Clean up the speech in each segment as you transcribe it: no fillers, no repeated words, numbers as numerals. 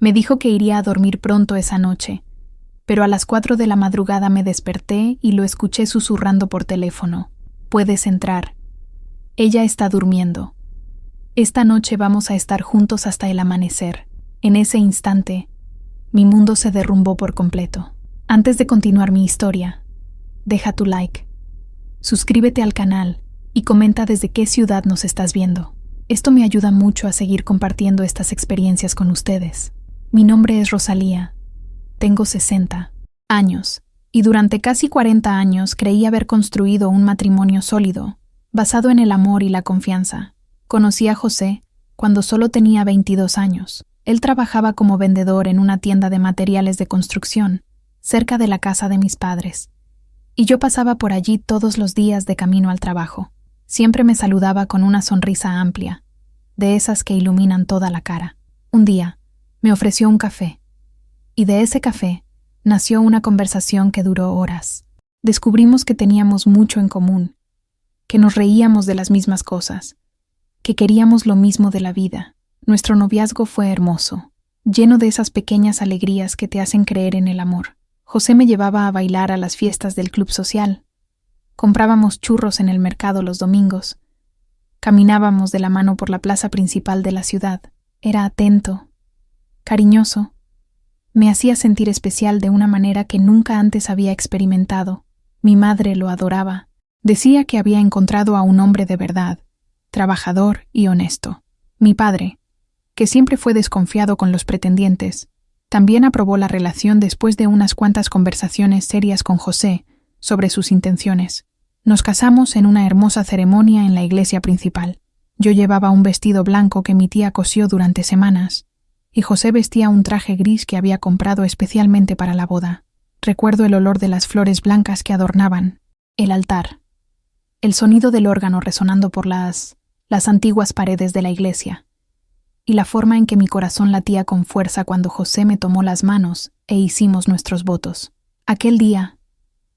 Me dijo que iría a dormir pronto esa noche, pero a las 4 de la madrugada me desperté y lo escuché susurrando por teléfono. «Puedes entrar. Ella está durmiendo. Esta noche vamos a estar juntos hasta el amanecer». En ese instante, mi mundo se derrumbó por completo. Antes de continuar mi historia, deja tu like, suscríbete al canal y comenta desde qué ciudad nos estás viendo. Esto me ayuda mucho a seguir compartiendo estas experiencias con ustedes. Mi nombre es Rosalía, tengo 60 años y durante casi 40 años creí haber construido un matrimonio sólido, basado en el amor y la confianza. Conocí a José cuando solo tenía 22 años. Él trabajaba como vendedor en una tienda de materiales de construcción, cerca de la casa de mis padres, y yo pasaba por allí todos los días de camino al trabajo. Siempre me saludaba con una sonrisa amplia, de esas que iluminan toda la cara. Un día, me ofreció un café, y de ese café nació una conversación que duró horas. Descubrimos que teníamos mucho en común, que nos reíamos de las mismas cosas, que queríamos lo mismo de la vida. Nuestro noviazgo fue hermoso, lleno de esas pequeñas alegrías que te hacen creer en el amor. José me llevaba a bailar a las fiestas del club social. Comprábamos churros en el mercado los domingos. Caminábamos de la mano por la plaza principal de la ciudad. Era atento, cariñoso. Me hacía sentir especial de una manera que nunca antes había experimentado. Mi madre lo adoraba. Decía que había encontrado a un hombre de verdad, trabajador y honesto. Mi padre, que siempre fue desconfiado con los pretendientes, también aprobó la relación después de unas cuantas conversaciones serias con José sobre sus intenciones. Nos casamos en una hermosa ceremonia en la iglesia principal. Yo llevaba un vestido blanco que mi tía cosió durante semanas, y José vestía un traje gris que había comprado especialmente para la boda. Recuerdo el olor de las flores blancas que adornaban el altar, el sonido del órgano resonando por las antiguas paredes de la iglesia, y la forma en que mi corazón latía con fuerza cuando José me tomó las manos e hicimos nuestros votos. Aquel día,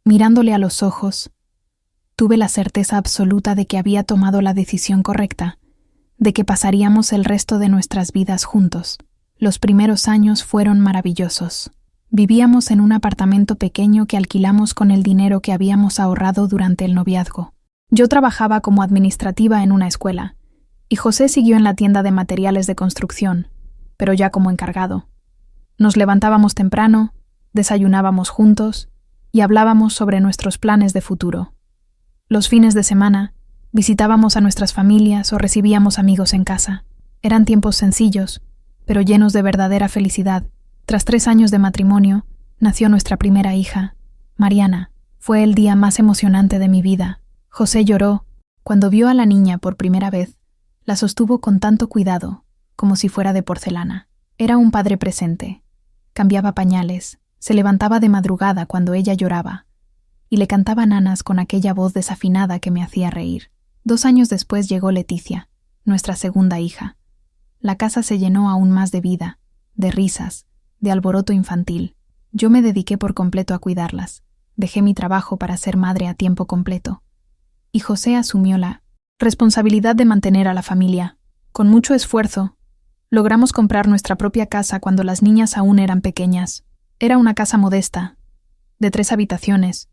mirándole a los ojos, tuve la certeza absoluta de que había tomado la decisión correcta, de que pasaríamos el resto de nuestras vidas juntos. Los primeros años fueron maravillosos. Vivíamos en un apartamento pequeño que alquilamos con el dinero que habíamos ahorrado durante el noviazgo. Yo trabajaba como administrativa en una escuela, y José siguió en la tienda de materiales de construcción, pero ya como encargado. Nos levantábamos temprano, desayunábamos juntos y hablábamos sobre nuestros planes de futuro. Los fines de semana, visitábamos a nuestras familias o recibíamos amigos en casa. Eran tiempos sencillos, pero llenos de verdadera felicidad. Tras 3 años de matrimonio, nació nuestra primera hija, Mariana. Fue el día más emocionante de mi vida. José lloró. Cuando vio a la niña por primera vez, la sostuvo con tanto cuidado, como si fuera de porcelana. Era un padre presente. Cambiaba pañales, se levantaba de madrugada cuando ella lloraba, y le cantaba nanas con aquella voz desafinada que me hacía reír. 2 años después llegó Leticia, nuestra segunda hija. La casa se llenó aún más de vida, de risas, de alboroto infantil. Yo me dediqué por completo a cuidarlas. Dejé mi trabajo para ser madre a tiempo completo. Y José asumió la responsabilidad de mantener a la familia. Con mucho esfuerzo, logramos comprar nuestra propia casa cuando las niñas aún eran pequeñas. Era una casa modesta, de 3 habitaciones,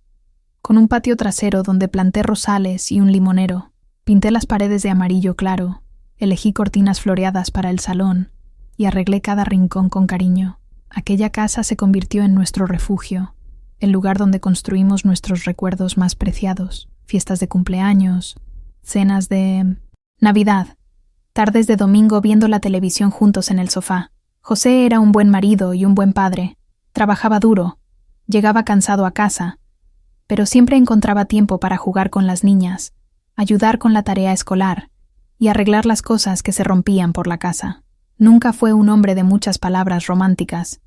con un patio trasero donde planté rosales y un limonero. Pinté las paredes de amarillo claro, elegí cortinas floreadas para el salón y arreglé cada rincón con cariño. Aquella casa se convirtió en nuestro refugio, el lugar donde construimos nuestros recuerdos más preciados, fiestas de cumpleaños, cenas de Navidad, tardes de domingo viendo la televisión juntos en el sofá. José era un buen marido y un buen padre. Trabajaba duro, llegaba cansado a casa, pero siempre encontraba tiempo para jugar con las niñas, ayudar con la tarea escolar y arreglar las cosas que se rompían por la casa. Nunca fue un hombre de muchas palabras románticas,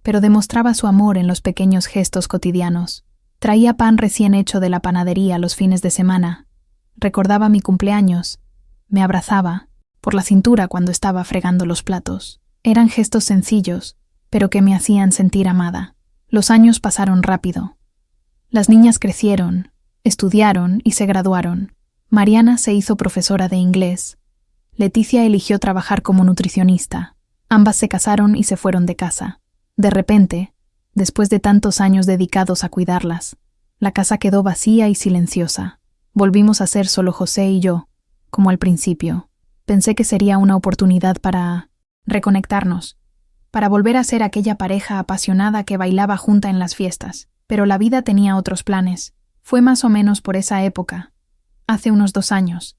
pero demostraba su amor en los pequeños gestos cotidianos. Traía pan recién hecho de la panadería los fines de semana, recordaba mi cumpleaños, me abrazaba por la cintura cuando estaba fregando los platos. Eran gestos sencillos, pero que me hacían sentir amada. Los años pasaron rápido. Las niñas crecieron, estudiaron y se graduaron. Mariana se hizo profesora de inglés. Leticia eligió trabajar como nutricionista. Ambas se casaron y se fueron de casa. De repente, después de tantos años dedicados a cuidarlas, la casa quedó vacía y silenciosa. Volvimos a ser solo José y yo, como al principio. Pensé que sería una oportunidad para reconectarnos, para volver a ser aquella pareja apasionada que bailaba junta en las fiestas. Pero la vida tenía otros planes. Fue más o menos por esa época, hace unos 2 años,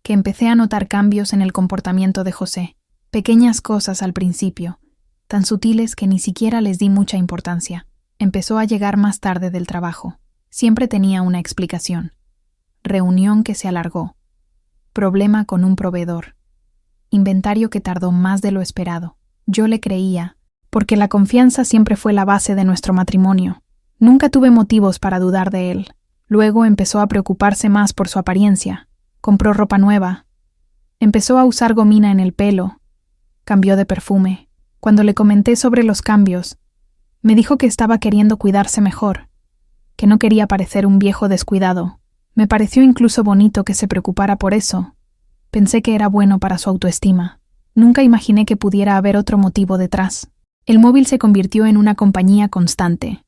que empecé a notar cambios en el comportamiento de José. Pequeñas cosas al principio, tan sutiles que ni siquiera les di mucha importancia. Empezó a llegar más tarde del trabajo. Siempre tenía una explicación. Reunión que se alargó. Problema con un proveedor. Inventario que tardó más de lo esperado. Yo le creía, porque la confianza siempre fue la base de nuestro matrimonio. Nunca tuve motivos para dudar de él. Luego empezó a preocuparse más por su apariencia. Compró ropa nueva. Empezó a usar gomina en el pelo. Cambió de perfume. Cuando le comenté sobre los cambios, me dijo que estaba queriendo cuidarse mejor, que no quería parecer un viejo descuidado. Me pareció incluso bonito que se preocupara por eso. Pensé que era bueno para su autoestima. Nunca imaginé que pudiera haber otro motivo detrás. El móvil se convirtió en una compañía constante.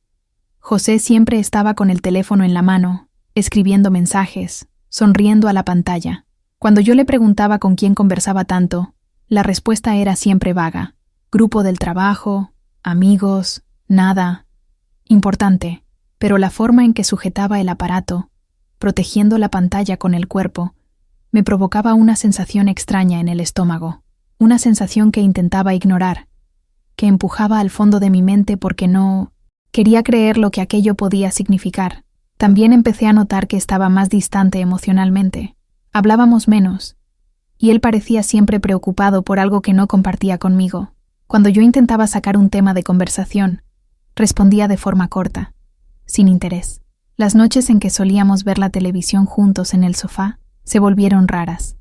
José siempre estaba con el teléfono en la mano, escribiendo mensajes, sonriendo a la pantalla. Cuando yo le preguntaba con quién conversaba tanto, la respuesta era siempre vaga. Grupo del trabajo, amigos, nada. Importante, pero la forma en que sujetaba el aparato, protegiendo la pantalla con el cuerpo, me provocaba una sensación extraña en el estómago. Una sensación que intentaba ignorar, que empujaba al fondo de mi mente porque no quería creer lo que aquello podía significar. También empecé a notar que estaba más distante emocionalmente. Hablábamos menos, y él parecía siempre preocupado por algo que no compartía conmigo. Cuando yo intentaba sacar un tema de conversación, respondía de forma corta, sin interés. Las noches en que solíamos ver la televisión juntos en el sofá se volvieron raras.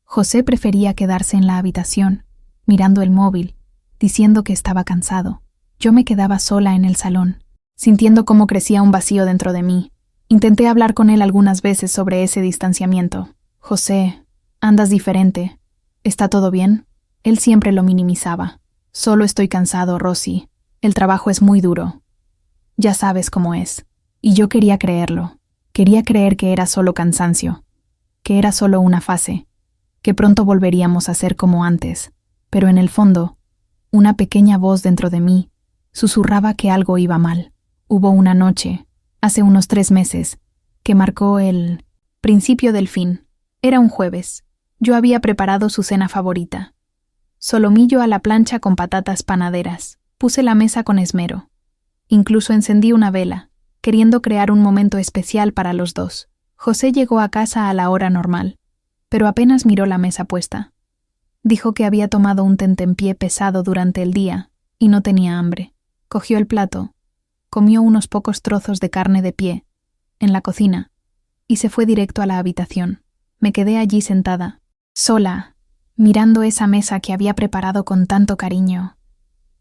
José prefería quedarse en la habitación, mirando el móvil, diciendo que estaba cansado. Yo me quedaba sola en el salón, sintiendo cómo crecía un vacío dentro de mí. Intenté hablar con él algunas veces sobre ese distanciamiento. José, andas diferente. ¿Está todo bien? Él siempre lo minimizaba. Solo estoy cansado, Rosy. El trabajo es muy duro. Ya sabes cómo es. Y yo quería creerlo. Quería creer que era solo cansancio, que era solo una fase, que pronto volveríamos a ser como antes. Pero en el fondo, una pequeña voz dentro de mí susurraba que algo iba mal. Hubo una noche, hace unos 3 meses, que marcó el principio del fin. Era un jueves. Yo había preparado su cena favorita. Solomillo a la plancha con patatas panaderas. Puse la mesa con esmero. Incluso encendí una vela, queriendo crear un momento especial para los dos. José llegó a casa a la hora normal, pero apenas miró la mesa puesta. Dijo que había tomado un tentempié pesado durante el día y no tenía hambre. Cogió el plato, comió unos pocos trozos de carne de pie, en la cocina, y se fue directo a la habitación. Me quedé allí sentada, sola, mirando esa mesa que había preparado con tanto cariño,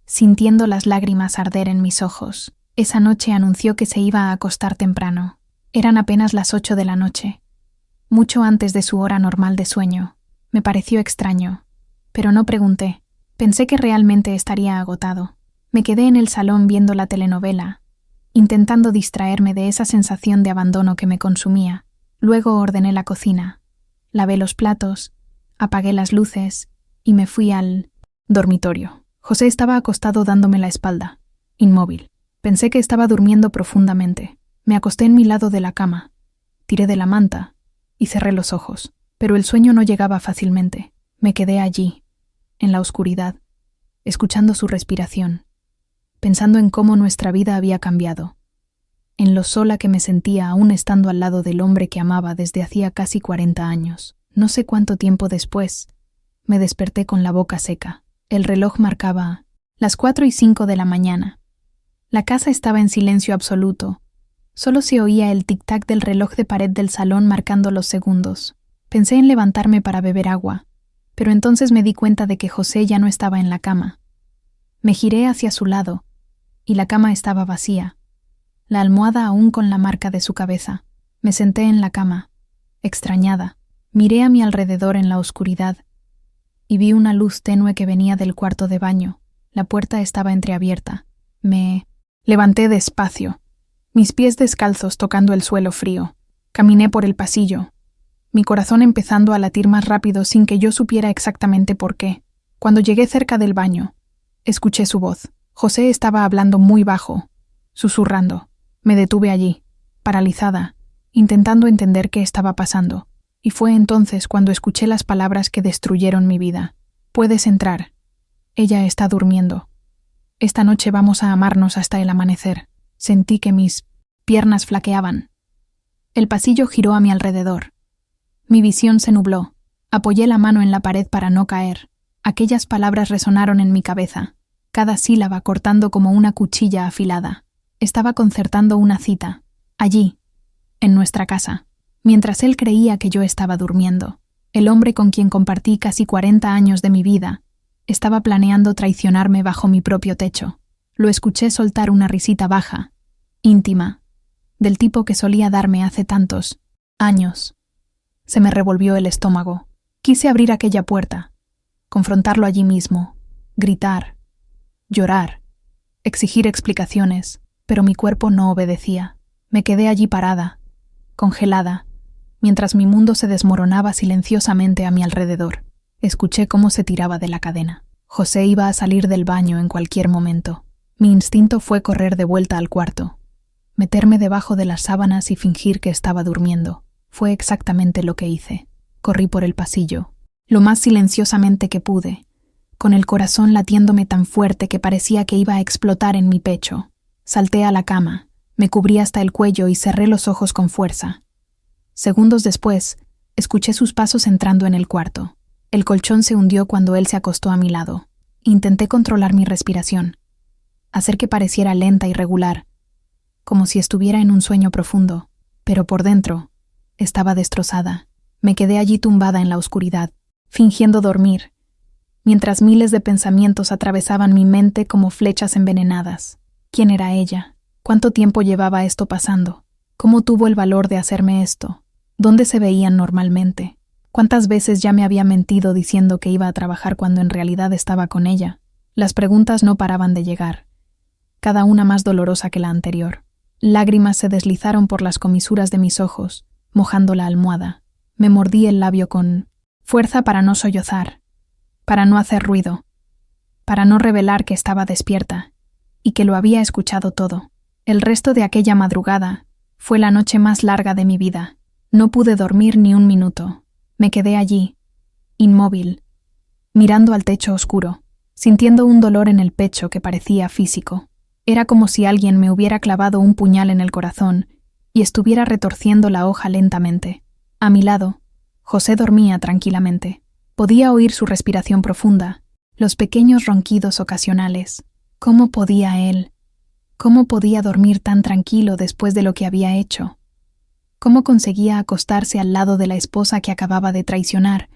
sintiendo las lágrimas arder en mis ojos. Esa noche anunció que se iba a acostar temprano. Eran apenas las 8 de la noche, mucho antes de su hora normal de sueño. Me pareció extraño, pero no pregunté. Pensé que realmente estaría agotado. Me quedé en el salón viendo la telenovela, intentando distraerme de esa sensación de abandono que me consumía. Luego ordené la cocina, lavé los platos, apagué las luces y me fui al dormitorio. José estaba acostado dándome la espalda, inmóvil. Pensé que estaba durmiendo profundamente. Me acosté en mi lado de la cama, tiré de la manta y cerré los ojos. Pero el sueño no llegaba fácilmente. Me quedé allí, en la oscuridad, escuchando su respiración, pensando en cómo nuestra vida había cambiado, en lo sola que me sentía aún estando al lado del hombre que amaba desde hacía casi 40 años. No sé cuánto tiempo después, me desperté con la boca seca. El reloj marcaba las 4:05 de la mañana. La casa estaba en silencio absoluto. Solo se oía el tic-tac del reloj de pared del salón marcando los segundos. Pensé en levantarme para beber agua, pero entonces me di cuenta de que José ya no estaba en la cama. Me giré hacia su lado, y la cama estaba vacía, la almohada aún con la marca de su cabeza. Me senté en la cama, extrañada. Miré a mi alrededor en la oscuridad, y vi una luz tenue que venía del cuarto de baño. La puerta estaba entreabierta. Me levanté despacio, mis pies descalzos tocando el suelo frío. Caminé por el pasillo, mi corazón empezando a latir más rápido sin que yo supiera exactamente por qué. Cuando llegué cerca del baño, escuché su voz. José estaba hablando muy bajo, susurrando. Me detuve allí, paralizada, intentando entender qué estaba pasando, y fue entonces cuando escuché las palabras que destruyeron mi vida. Puedes entrar. Ella está durmiendo. Esta noche vamos a amarnos hasta el amanecer. Sentí que mis piernas flaqueaban. El pasillo giró a mi alrededor. Mi visión se nubló. Apoyé la mano en la pared para no caer. Aquellas palabras resonaron en mi cabeza, cada sílaba cortando como una cuchilla afilada. Estaba concertando una cita, allí, en nuestra casa, mientras él creía que yo estaba durmiendo. El hombre con quien compartí casi 40 años de mi vida estaba planeando traicionarme bajo mi propio techo. Lo escuché soltar una risita baja, íntima, del tipo que solía darme hace tantos años. Se me revolvió el estómago. Quise abrir aquella puerta, confrontarlo allí mismo, gritar, llorar, exigir explicaciones, pero mi cuerpo no obedecía. Me quedé allí parada, congelada, mientras mi mundo se desmoronaba silenciosamente a mi alrededor. Escuché cómo se tiraba de la cadena. José iba a salir del baño en cualquier momento. Mi instinto fue correr de vuelta al cuarto, meterme debajo de las sábanas y fingir que estaba durmiendo. Fue exactamente lo que hice. Corrí por el pasillo, lo más silenciosamente que pude, con el corazón latiéndome tan fuerte que parecía que iba a explotar en mi pecho. Salté a la cama, me cubrí hasta el cuello y cerré los ojos con fuerza. Segundos después, escuché sus pasos entrando en el cuarto. El colchón se hundió cuando él se acostó a mi lado. Intenté controlar mi respiración, hacer que pareciera lenta y regular, como si estuviera en un sueño profundo, pero por dentro estaba destrozada. Me quedé allí tumbada en la oscuridad, fingiendo dormir, mientras miles de pensamientos atravesaban mi mente como flechas envenenadas. ¿Quién era ella? ¿Cuánto tiempo llevaba esto pasando? ¿Cómo tuvo el valor de hacerme esto? ¿Dónde se veían normalmente? ¿Cuántas veces ya me había mentido diciendo que iba a trabajar cuando en realidad estaba con ella? Las preguntas no paraban de llegar, cada una más dolorosa que la anterior. Lágrimas se deslizaron por las comisuras de mis ojos, mojando la almohada. Me mordí el labio con fuerza para no sollozar, para no hacer ruido, para no revelar que estaba despierta y que lo había escuchado todo. El resto de aquella madrugada fue la noche más larga de mi vida. No pude dormir ni un minuto. Me quedé allí, inmóvil, mirando al techo oscuro, sintiendo un dolor en el pecho que parecía físico. Era como si alguien me hubiera clavado un puñal en el corazón y estuviera retorciendo la hoja lentamente. A mi lado, José dormía tranquilamente. Podía oír su respiración profunda, los pequeños ronquidos ocasionales. ¿Cómo podía él? ¿Cómo podía dormir tan tranquilo después de lo que había hecho? ¿Cómo conseguía acostarse al lado de la esposa que acababa de traicionar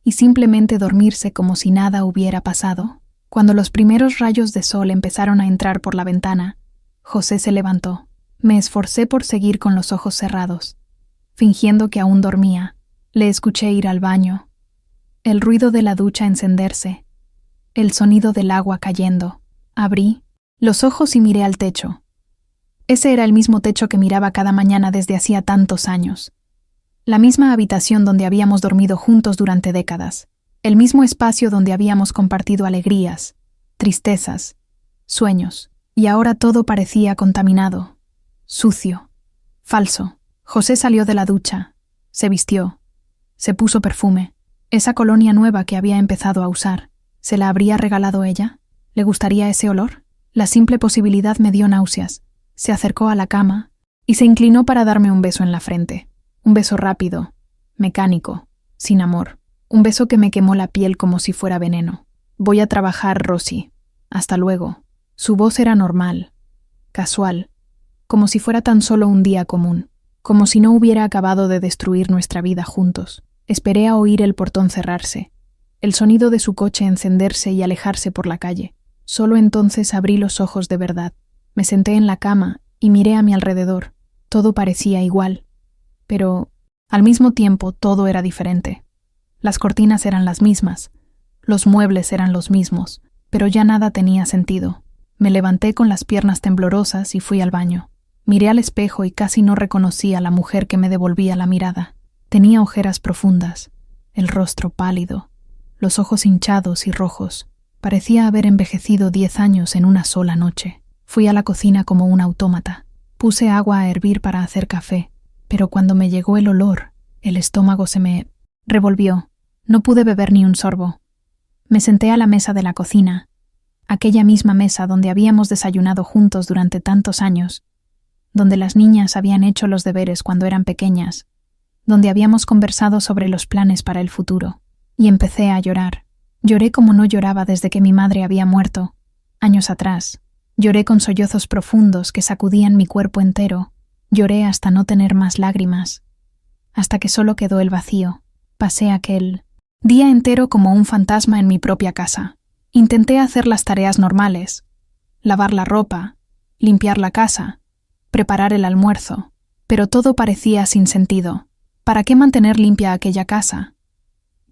y simplemente dormirse como si nada hubiera pasado? Cuando los primeros rayos de sol empezaron a entrar por la ventana, José se levantó. Me esforcé por seguir con los ojos cerrados. Fingiendo que aún dormía, le escuché ir al baño. El ruido de la ducha encenderse, el sonido del agua cayendo. Abrí los ojos y miré al techo. Ese era el mismo techo que miraba cada mañana desde hacía tantos años. La misma habitación donde habíamos dormido juntos durante décadas. El mismo espacio donde habíamos compartido alegrías, tristezas, sueños. Y ahora todo parecía contaminado, sucio, falso. José salió de la ducha, se vistió, se puso perfume. Esa colonia nueva que había empezado a usar, ¿se la habría regalado ella? ¿Le gustaría ese olor? La simple posibilidad me dio náuseas. Se acercó a la cama y se inclinó para darme un beso en la frente. Un beso rápido, mecánico, sin amor. Un beso que me quemó la piel como si fuera veneno. Voy a trabajar, Rosy. Hasta luego. Su voz era normal, casual, como si fuera tan solo un día común, como si no hubiera acabado de destruir nuestra vida juntos. Esperé a oír el portón cerrarse, el sonido de su coche encenderse y alejarse por la calle. Solo entonces abrí los ojos de verdad. Me senté en la cama y miré a mi alrededor. Todo parecía igual, pero al mismo tiempo todo era diferente. Las cortinas eran las mismas, Los muebles eran los mismos, pero ya nada tenía sentido. Me levanté con las piernas temblorosas y fui al baño. Miré al espejo y casi no reconocí a la mujer que me devolvía la mirada. Tenía ojeras profundas, el rostro pálido, los ojos hinchados y rojos. Parecía haber envejecido 10 años en una sola noche. Fui a la cocina como un autómata. Puse agua a hervir para hacer café, pero cuando me llegó el olor, el estómago se me revolvió. No pude beber ni un sorbo. Me senté a la mesa de la cocina, aquella misma mesa donde habíamos desayunado juntos durante tantos años, donde las niñas habían hecho los deberes cuando eran pequeñas, donde habíamos conversado sobre los planes para el futuro, y empecé a llorar. Lloré como no lloraba desde que mi madre había muerto, años atrás. Lloré con sollozos profundos que sacudían mi cuerpo entero. Lloré hasta no tener más lágrimas, hasta que solo quedó el vacío. Pasé aquel día entero como un fantasma en mi propia casa. Intenté hacer las tareas normales, lavar la ropa, limpiar la casa, preparar el almuerzo, pero todo parecía sin sentido. ¿Para qué mantener limpia aquella casa?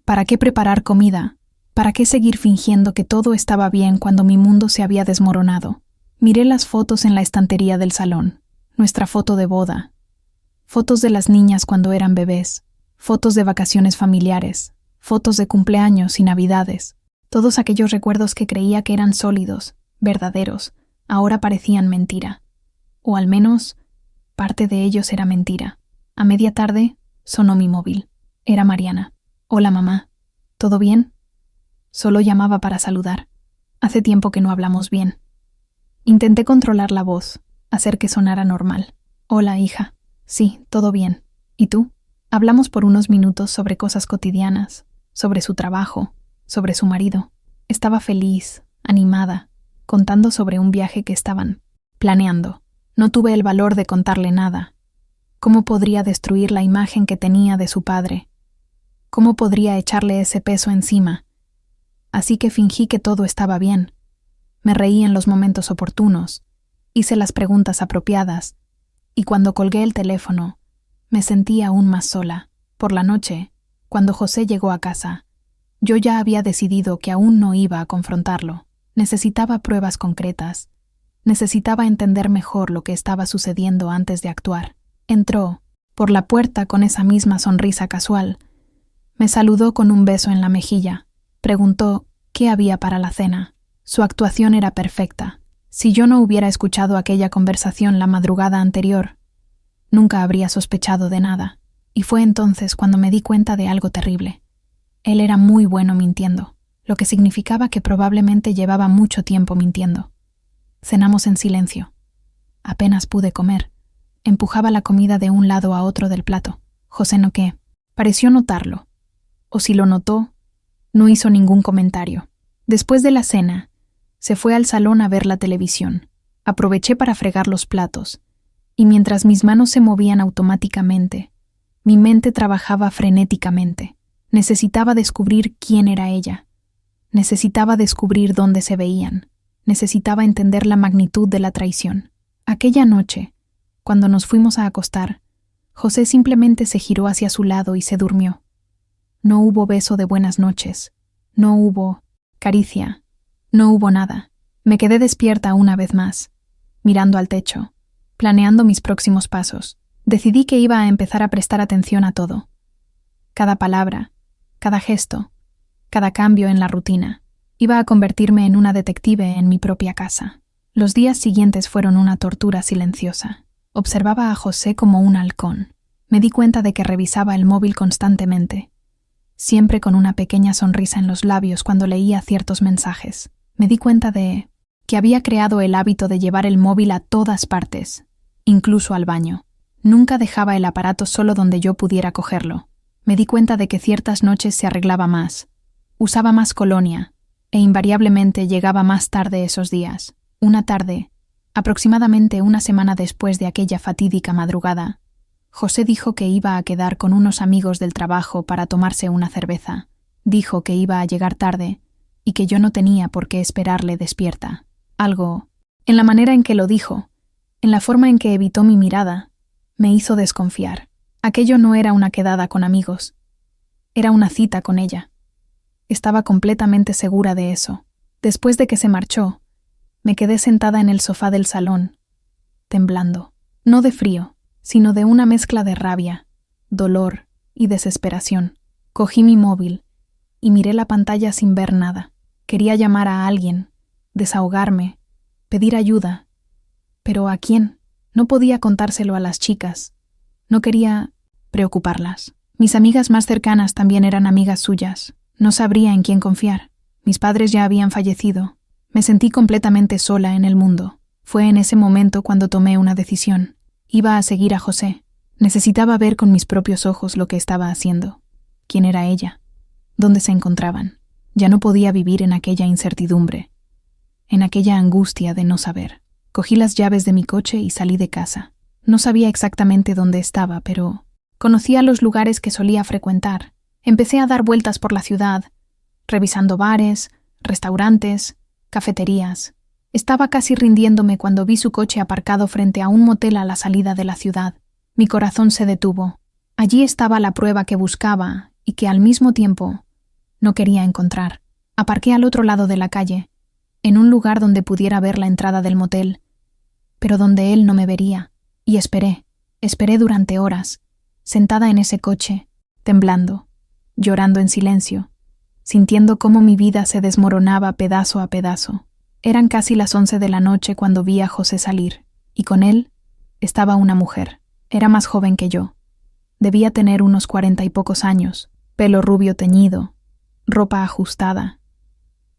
¿Para qué preparar comida? ¿Para qué seguir fingiendo que todo estaba bien cuando mi mundo se había desmoronado? Miré las fotos en la estantería del salón, nuestra foto de boda, fotos de las niñas cuando eran bebés, fotos de vacaciones familiares, fotos de cumpleaños y navidades. Todos aquellos recuerdos que creía que eran sólidos, verdaderos, ahora parecían mentira. O al menos, parte de ellos era mentira. A media tarde, sonó mi móvil. Era Mariana. Hola, mamá. ¿Todo bien? Solo llamaba para saludar. Hace tiempo que no hablamos bien. Intenté controlar la voz, hacer que sonara normal. Hola, hija. Sí, todo bien. ¿Y tú? Hablamos por unos minutos sobre cosas cotidianas, sobre su trabajo, sobre su marido. Estaba feliz, animada, contando sobre un viaje que estaban planeando. No tuve el valor de contarle nada. ¿Cómo podría destruir la imagen que tenía de su padre? ¿Cómo podría echarle ese peso encima? Así que fingí que todo estaba bien. Me reí en los momentos oportunos, hice las preguntas apropiadas, y cuando colgué el teléfono, me sentí aún más sola. Por la noche, cuando José llegó a casa, yo ya había decidido que aún no iba a confrontarlo. Necesitaba pruebas concretas. Necesitaba entender mejor lo que estaba sucediendo antes de actuar. Entró por la puerta con esa misma sonrisa casual. Me saludó con un beso en la mejilla. Preguntó qué había para la cena. Su actuación era perfecta. Si yo no hubiera escuchado aquella conversación la madrugada anterior, nunca habría sospechado de nada. Y fue entonces cuando me di cuenta de algo terrible. Él era muy bueno mintiendo, lo que significaba que probablemente llevaba mucho tiempo mintiendo. Cenamos en silencio. Apenas pude comer. Empujaba la comida de un lado a otro del plato. José noqué. Pareció notarlo. O si lo notó, no hizo ningún comentario. Después de la cena, se fue al salón a ver la televisión. Aproveché para fregar los platos, y mientras mis manos se movían automáticamente, mi mente trabajaba frenéticamente. Necesitaba descubrir quién era ella. Necesitaba descubrir dónde se veían. Necesitaba entender la magnitud de la traición. Aquella noche, cuando nos fuimos a acostar, José simplemente se giró hacia su lado y se durmió. No hubo beso de buenas noches. No hubo caricia. No hubo nada. Me quedé despierta una vez más, mirando al techo, planeando mis próximos pasos. Decidí que iba a empezar a prestar atención a todo. Cada palabra, cada gesto, cada cambio en la rutina. Iba a convertirme en una detective en mi propia casa. Los días siguientes fueron una tortura silenciosa. Observaba a José como un halcón. Me di cuenta de que revisaba el móvil constantemente, siempre con una pequeña sonrisa en los labios cuando leía ciertos mensajes. Me di cuenta de que había creado el hábito de llevar el móvil a todas partes, incluso al baño. Nunca dejaba el aparato solo donde yo pudiera cogerlo. Me di cuenta de que ciertas noches se arreglaba más, usaba más colonia, e invariablemente llegaba más tarde esos días. Una tarde, aproximadamente una semana después de aquella fatídica madrugada, José dijo que iba a quedar con unos amigos del trabajo para tomarse una cerveza. Dijo que iba a llegar tarde y que yo no tenía por qué esperarle despierta. Algo, en la manera en que lo dijo, en la forma en que evitó mi mirada, me hizo desconfiar. Aquello no era una quedada con amigos. Era una cita con ella. Estaba completamente segura de eso. Después de que se marchó, me quedé sentada en el sofá del salón, temblando. No de frío, sino de una mezcla de rabia, dolor y desesperación. Cogí mi móvil y miré la pantalla sin ver nada. Quería llamar a alguien, desahogarme, pedir ayuda. ¿Pero a quién? No podía contárselo a las chicas. No quería preocuparlas. Mis amigas más cercanas también eran amigas suyas. No sabría en quién confiar. Mis padres ya habían fallecido. Me sentí completamente sola en el mundo. Fue en ese momento cuando tomé una decisión. Iba a seguir a José. Necesitaba ver con mis propios ojos lo que estaba haciendo. ¿Quién era ella? ¿Dónde se encontraban? Ya no podía vivir en aquella incertidumbre, en aquella angustia de no saber. Cogí las llaves de mi coche y salí de casa. No sabía exactamente dónde estaba, pero conocía los lugares que solía frecuentar. Empecé a dar vueltas por la ciudad, revisando bares, restaurantes, cafeterías. Estaba casi rindiéndome cuando vi su coche aparcado frente a un motel a la salida de la ciudad. Mi corazón se detuvo. Allí estaba la prueba que buscaba y que al mismo tiempo no quería encontrar. Aparqué al otro lado de la calle, en un lugar donde pudiera ver la entrada del motel, pero donde él no me vería, y esperé durante horas, sentada en ese coche, temblando, llorando en silencio, sintiendo cómo mi vida se desmoronaba pedazo a pedazo. Eran casi las 11 de la noche cuando vi a José salir, y con él estaba una mujer. Era más joven que yo. Debía tener unos 40 y pocos años, pelo rubio teñido, ropa ajustada.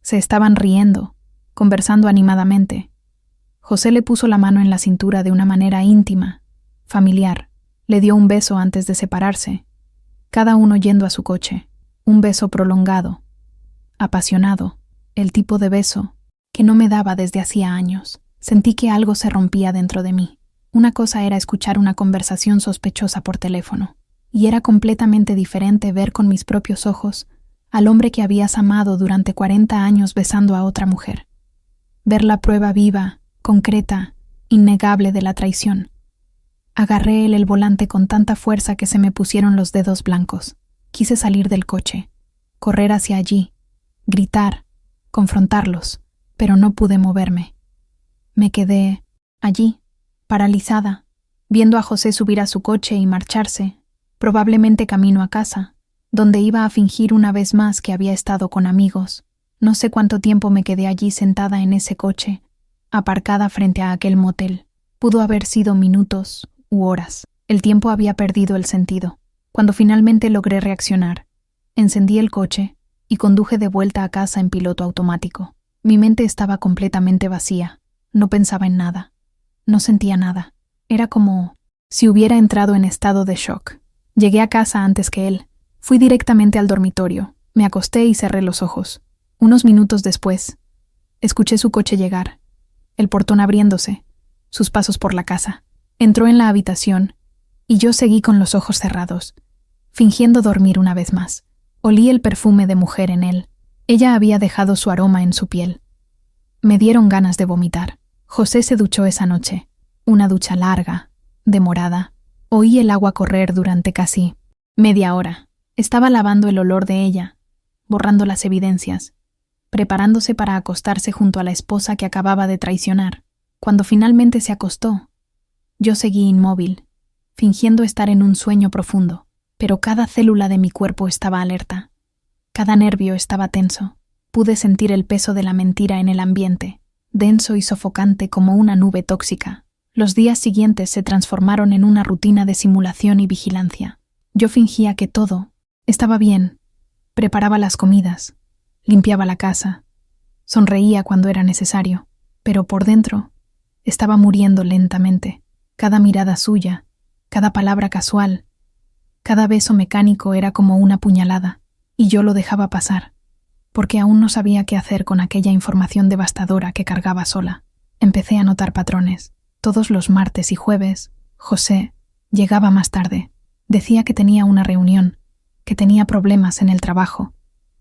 Se estaban riendo, conversando animadamente. José le puso la mano en la cintura de una manera íntima, familiar. Le dio un beso antes de separarse, cada uno yendo a su coche. Un beso prolongado, apasionado, el tipo de beso que no me daba desde hacía años. Sentí que algo se rompía dentro de mí. Una cosa era escuchar una conversación sospechosa por teléfono, y era completamente diferente ver con mis propios ojos al hombre que habías amado durante 40 años besando a otra mujer. Ver la prueba viva, concreta, innegable de la traición. Agarré el volante con tanta fuerza que se me pusieron los dedos blancos. Quise salir del coche, correr hacia allí, gritar, confrontarlos, pero no pude moverme. Me quedé allí, paralizada, viendo a José subir a su coche y marcharse, probablemente camino a casa, donde iba a fingir una vez más que había estado con amigos. No sé cuánto tiempo me quedé allí sentada en ese coche, aparcada frente a aquel motel. Pudo haber sido minutos u horas. El tiempo había perdido el sentido. Cuando finalmente logré reaccionar, encendí el coche y conduje de vuelta a casa en piloto automático. Mi mente estaba completamente vacía. No pensaba en nada. No sentía nada. Era como si hubiera entrado en estado de shock. Llegué a casa antes que él. Fui directamente al dormitorio. Me acosté y cerré los ojos. Unos minutos después, escuché su coche llegar, el portón abriéndose, sus pasos por la casa. Entró en la habitación y yo seguí con los ojos cerrados, fingiendo dormir una vez más. Olí el perfume de mujer en él. Ella había dejado su aroma en su piel. Me dieron ganas de vomitar. José se duchó esa noche. Una ducha larga, demorada. Oí el agua correr durante casi media hora. Estaba lavando el olor de ella, borrando las evidencias, preparándose para acostarse junto a la esposa que acababa de traicionar. Cuando finalmente se acostó, yo seguí inmóvil, fingiendo estar en un sueño profundo, pero cada célula de mi cuerpo estaba alerta. Cada nervio estaba tenso. Pude sentir el peso de la mentira en el ambiente, denso y sofocante como una nube tóxica. Los días siguientes se transformaron en una rutina de simulación y vigilancia. Yo fingía que todo estaba bien, preparaba las comidas, limpiaba la casa, sonreía cuando era necesario, pero por dentro estaba muriendo lentamente. Cada mirada suya, cada palabra casual, cada beso mecánico era como una puñalada, y yo lo dejaba pasar, porque aún no sabía qué hacer con aquella información devastadora que cargaba sola. Empecé a notar patrones. Todos los martes y jueves, José llegaba más tarde. Decía que tenía una reunión, que tenía problemas en el trabajo,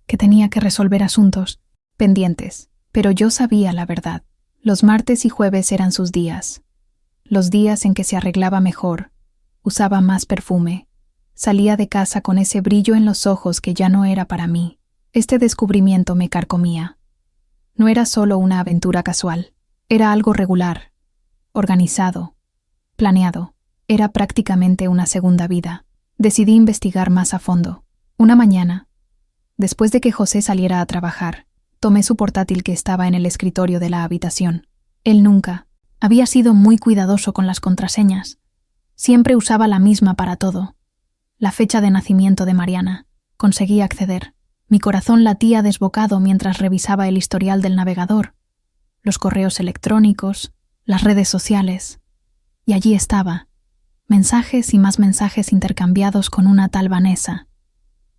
que tenía que resolver asuntos pendientes. Pero yo sabía la verdad. Los martes y jueves eran sus días. Los días en que se arreglaba mejor, usaba más perfume, salía de casa con ese brillo en los ojos que ya no era para mí. Este descubrimiento me carcomía. No era solo una aventura casual, era algo regular, organizado, planeado. Era prácticamente una segunda vida. Decidí investigar más a fondo. Una mañana, después de que José saliera a trabajar, tomé su portátil que estaba en el escritorio de la habitación. Él nunca había sido muy cuidadoso con las contraseñas. Siempre usaba la misma para todo. La fecha de nacimiento de Mariana. Conseguí acceder. Mi corazón latía desbocado mientras revisaba el historial del navegador, los correos electrónicos, las redes sociales. Y allí estaba. Mensajes y más mensajes intercambiados con una tal Vanessa.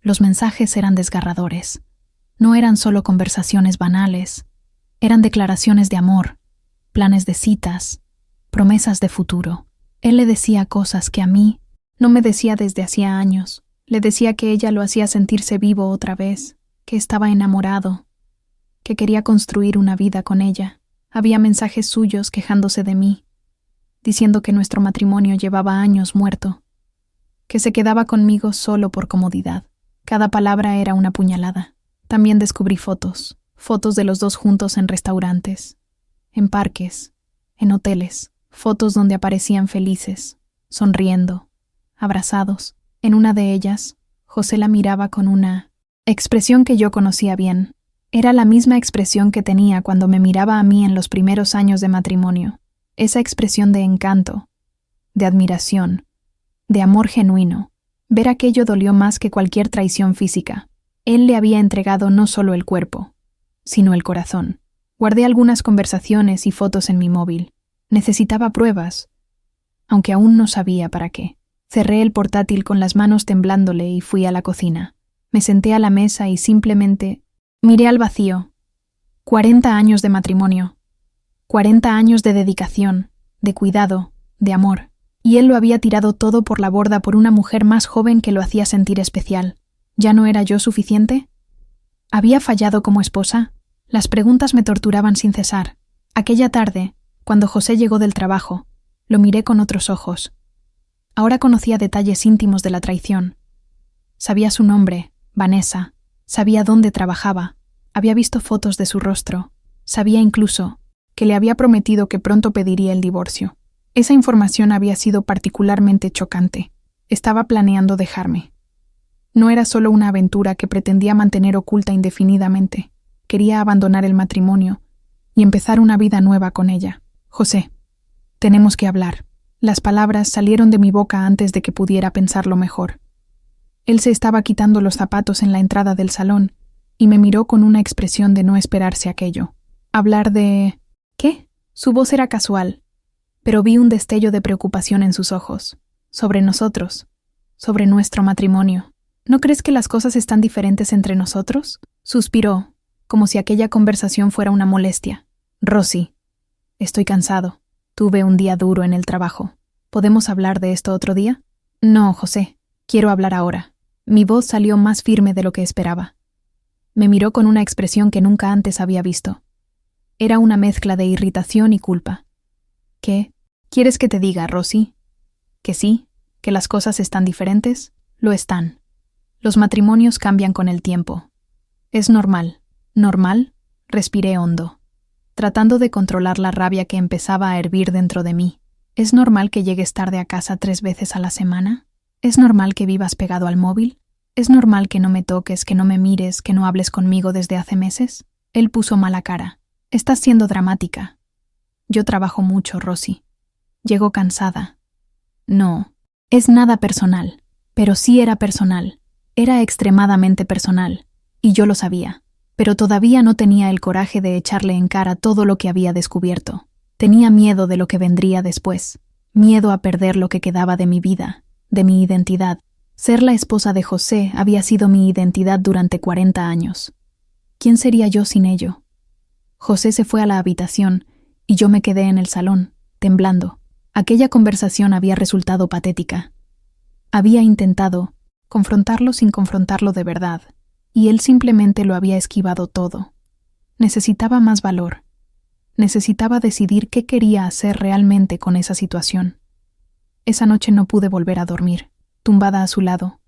Los mensajes eran desgarradores. No eran solo conversaciones banales. Eran declaraciones de amor, planes de citas, promesas de futuro. Él le decía cosas que a mí no me decía desde hacía años. Le decía que ella lo hacía sentirse vivo otra vez, que estaba enamorado, que quería construir una vida con ella. Había mensajes suyos quejándose de mí, diciendo que nuestro matrimonio llevaba años muerto, que se quedaba conmigo solo por comodidad. Cada palabra era una puñalada. También descubrí fotos de los dos juntos en restaurantes, en parques, en hoteles, fotos donde aparecían felices, sonriendo, abrazados. En una de ellas, José la miraba con una expresión que yo conocía bien. Era la misma expresión que tenía cuando me miraba a mí en los primeros años de matrimonio. Esa expresión de encanto, de admiración, de amor genuino. Ver aquello dolió más que cualquier traición física. Él le había entregado no solo el cuerpo, sino el corazón. Guardé algunas conversaciones y fotos en mi móvil. Necesitaba pruebas, aunque aún no sabía para qué. Cerré el portátil con las manos temblándole y fui a la cocina. Me senté a la mesa y simplemente miré al vacío. 40 años de matrimonio. 40 años de dedicación, de cuidado, de amor. Y él lo había tirado todo por la borda por una mujer más joven que lo hacía sentir especial. ¿Ya no era yo suficiente? ¿Había fallado como esposa? Las preguntas me torturaban sin cesar. Aquella tarde, cuando José llegó del trabajo, lo miré con otros ojos. Ahora conocía detalles íntimos de la traición. Sabía su nombre, Vanessa. Sabía dónde trabajaba. Había visto fotos de su rostro. Sabía incluso que le había prometido que pronto pediría el divorcio. Esa información había sido particularmente chocante. Estaba planeando dejarme. No era solo una aventura que pretendía mantener oculta indefinidamente. Quería abandonar el matrimonio y empezar una vida nueva con ella. José, tenemos que hablar. Las palabras salieron de mi boca antes de que pudiera pensarlo mejor. Él se estaba quitando los zapatos en la entrada del salón y me miró con una expresión de no esperarse aquello. Hablar de... ¿Qué? Su voz era casual, pero vi un destello de preocupación en sus ojos. Sobre nosotros, sobre nuestro matrimonio. ¿No crees que las cosas están diferentes entre nosotros? Suspiró, como si aquella conversación fuera una molestia. Rosy, estoy cansado. Tuve un día duro en el trabajo. ¿Podemos hablar de esto otro día? No, José. Quiero hablar ahora. Mi voz salió más firme de lo que esperaba. Me miró con una expresión que nunca antes había visto. Era una mezcla de irritación y culpa. ¿Qué? ¿Quieres que te diga, Rosy? ¿Que sí? ¿Que las cosas están diferentes? Lo están. Los matrimonios cambian con el tiempo. Es normal. ¿Normal? Respiré hondo, tratando de controlar la rabia que empezaba a hervir dentro de mí. ¿Es normal que llegues tarde a casa 3 veces a la semana? ¿Es normal que vivas pegado al móvil? ¿Es normal que no me toques, que no me mires, que no hables conmigo desde hace meses? Él puso mala cara. Estás siendo dramática. Yo trabajo mucho, Rosy. Llego cansada. No, es nada personal. Pero sí era personal. Era extremadamente personal. Y yo lo sabía. Pero todavía no tenía el coraje de echarle en cara todo lo que había descubierto. Tenía miedo de lo que vendría después. Miedo a perder lo que quedaba de mi vida, de mi identidad. Ser la esposa de José había sido mi identidad durante 40 años. ¿Quién sería yo sin ello? José se fue a la habitación y yo me quedé en el salón, temblando. Aquella conversación había resultado patética. Había intentado confrontarlo sin confrontarlo de verdad, y él simplemente lo había esquivado todo. Necesitaba más valor. Necesitaba decidir qué quería hacer realmente con esa situación. Esa noche no pude volver a dormir. Tumbada a su lado,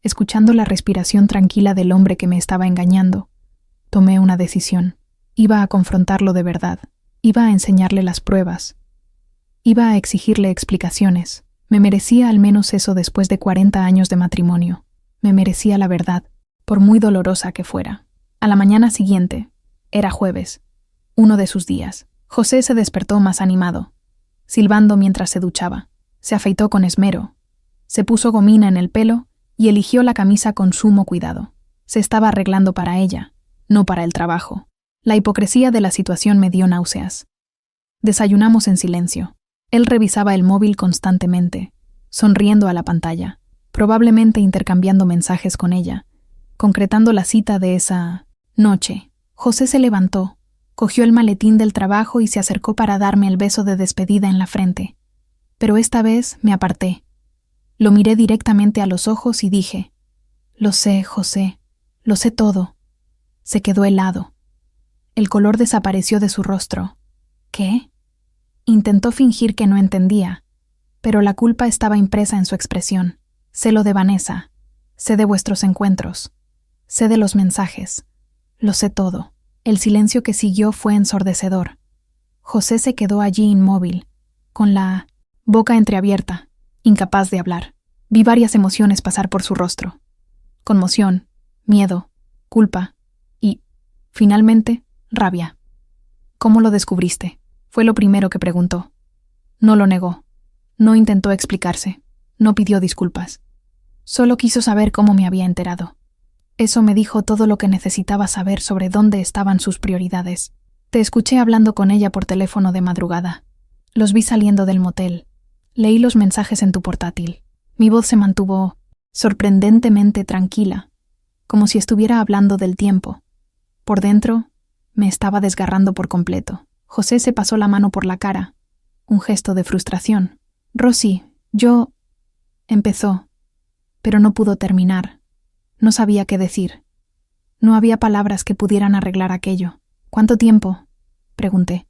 escuchando la respiración tranquila del hombre que me estaba engañando. Tomé una decisión. Iba a confrontarlo de verdad. Iba a enseñarle las pruebas. Iba a exigirle explicaciones. Me merecía al menos eso después de 40 años de matrimonio. Me merecía la verdad, por muy dolorosa que fuera. A la mañana siguiente, era jueves, uno de sus días, José se despertó más animado, silbando mientras se duchaba. Se afeitó con esmero, se puso gomina en el pelo y eligió la camisa con sumo cuidado. Se estaba arreglando para ella, no para el trabajo. La hipocresía de la situación me dio náuseas. Desayunamos en silencio. Él revisaba el móvil constantemente, sonriendo a la pantalla, probablemente intercambiando mensajes con ella, concretando la cita de esa noche. José se levantó, cogió el maletín del trabajo y se acercó para darme el beso de despedida en la frente. Pero esta vez me aparté. Lo miré directamente a los ojos y dije: «Lo sé, José, lo sé todo». Se quedó helado. El color desapareció de su rostro. ¿Qué? Intentó fingir que no entendía, pero la culpa estaba impresa en su expresión. Sé lo de Vanessa, sé de vuestros encuentros, sé de los mensajes, lo sé todo. El silencio que siguió fue ensordecedor. José se quedó allí inmóvil, con la boca entreabierta, incapaz de hablar. Vi varias emociones pasar por su rostro. Conmoción, miedo, culpa y, finalmente, rabia. «¿Cómo lo descubriste?», fue lo primero que preguntó. No lo negó. No intentó explicarse. No pidió disculpas. Solo quiso saber cómo me había enterado. Eso me dijo todo lo que necesitaba saber sobre dónde estaban sus prioridades. Te escuché hablando con ella por teléfono de madrugada. Los vi saliendo del motel. Leí los mensajes en tu portátil. Mi voz se mantuvo sorprendentemente tranquila, como si estuviera hablando del tiempo. Por dentro, me estaba desgarrando por completo. José se pasó la mano por la cara, un gesto de frustración. «Rosy, yo…», empezó, pero no pudo terminar. No sabía qué decir. No había palabras que pudieran arreglar aquello. «¿Cuánto tiempo?», pregunté.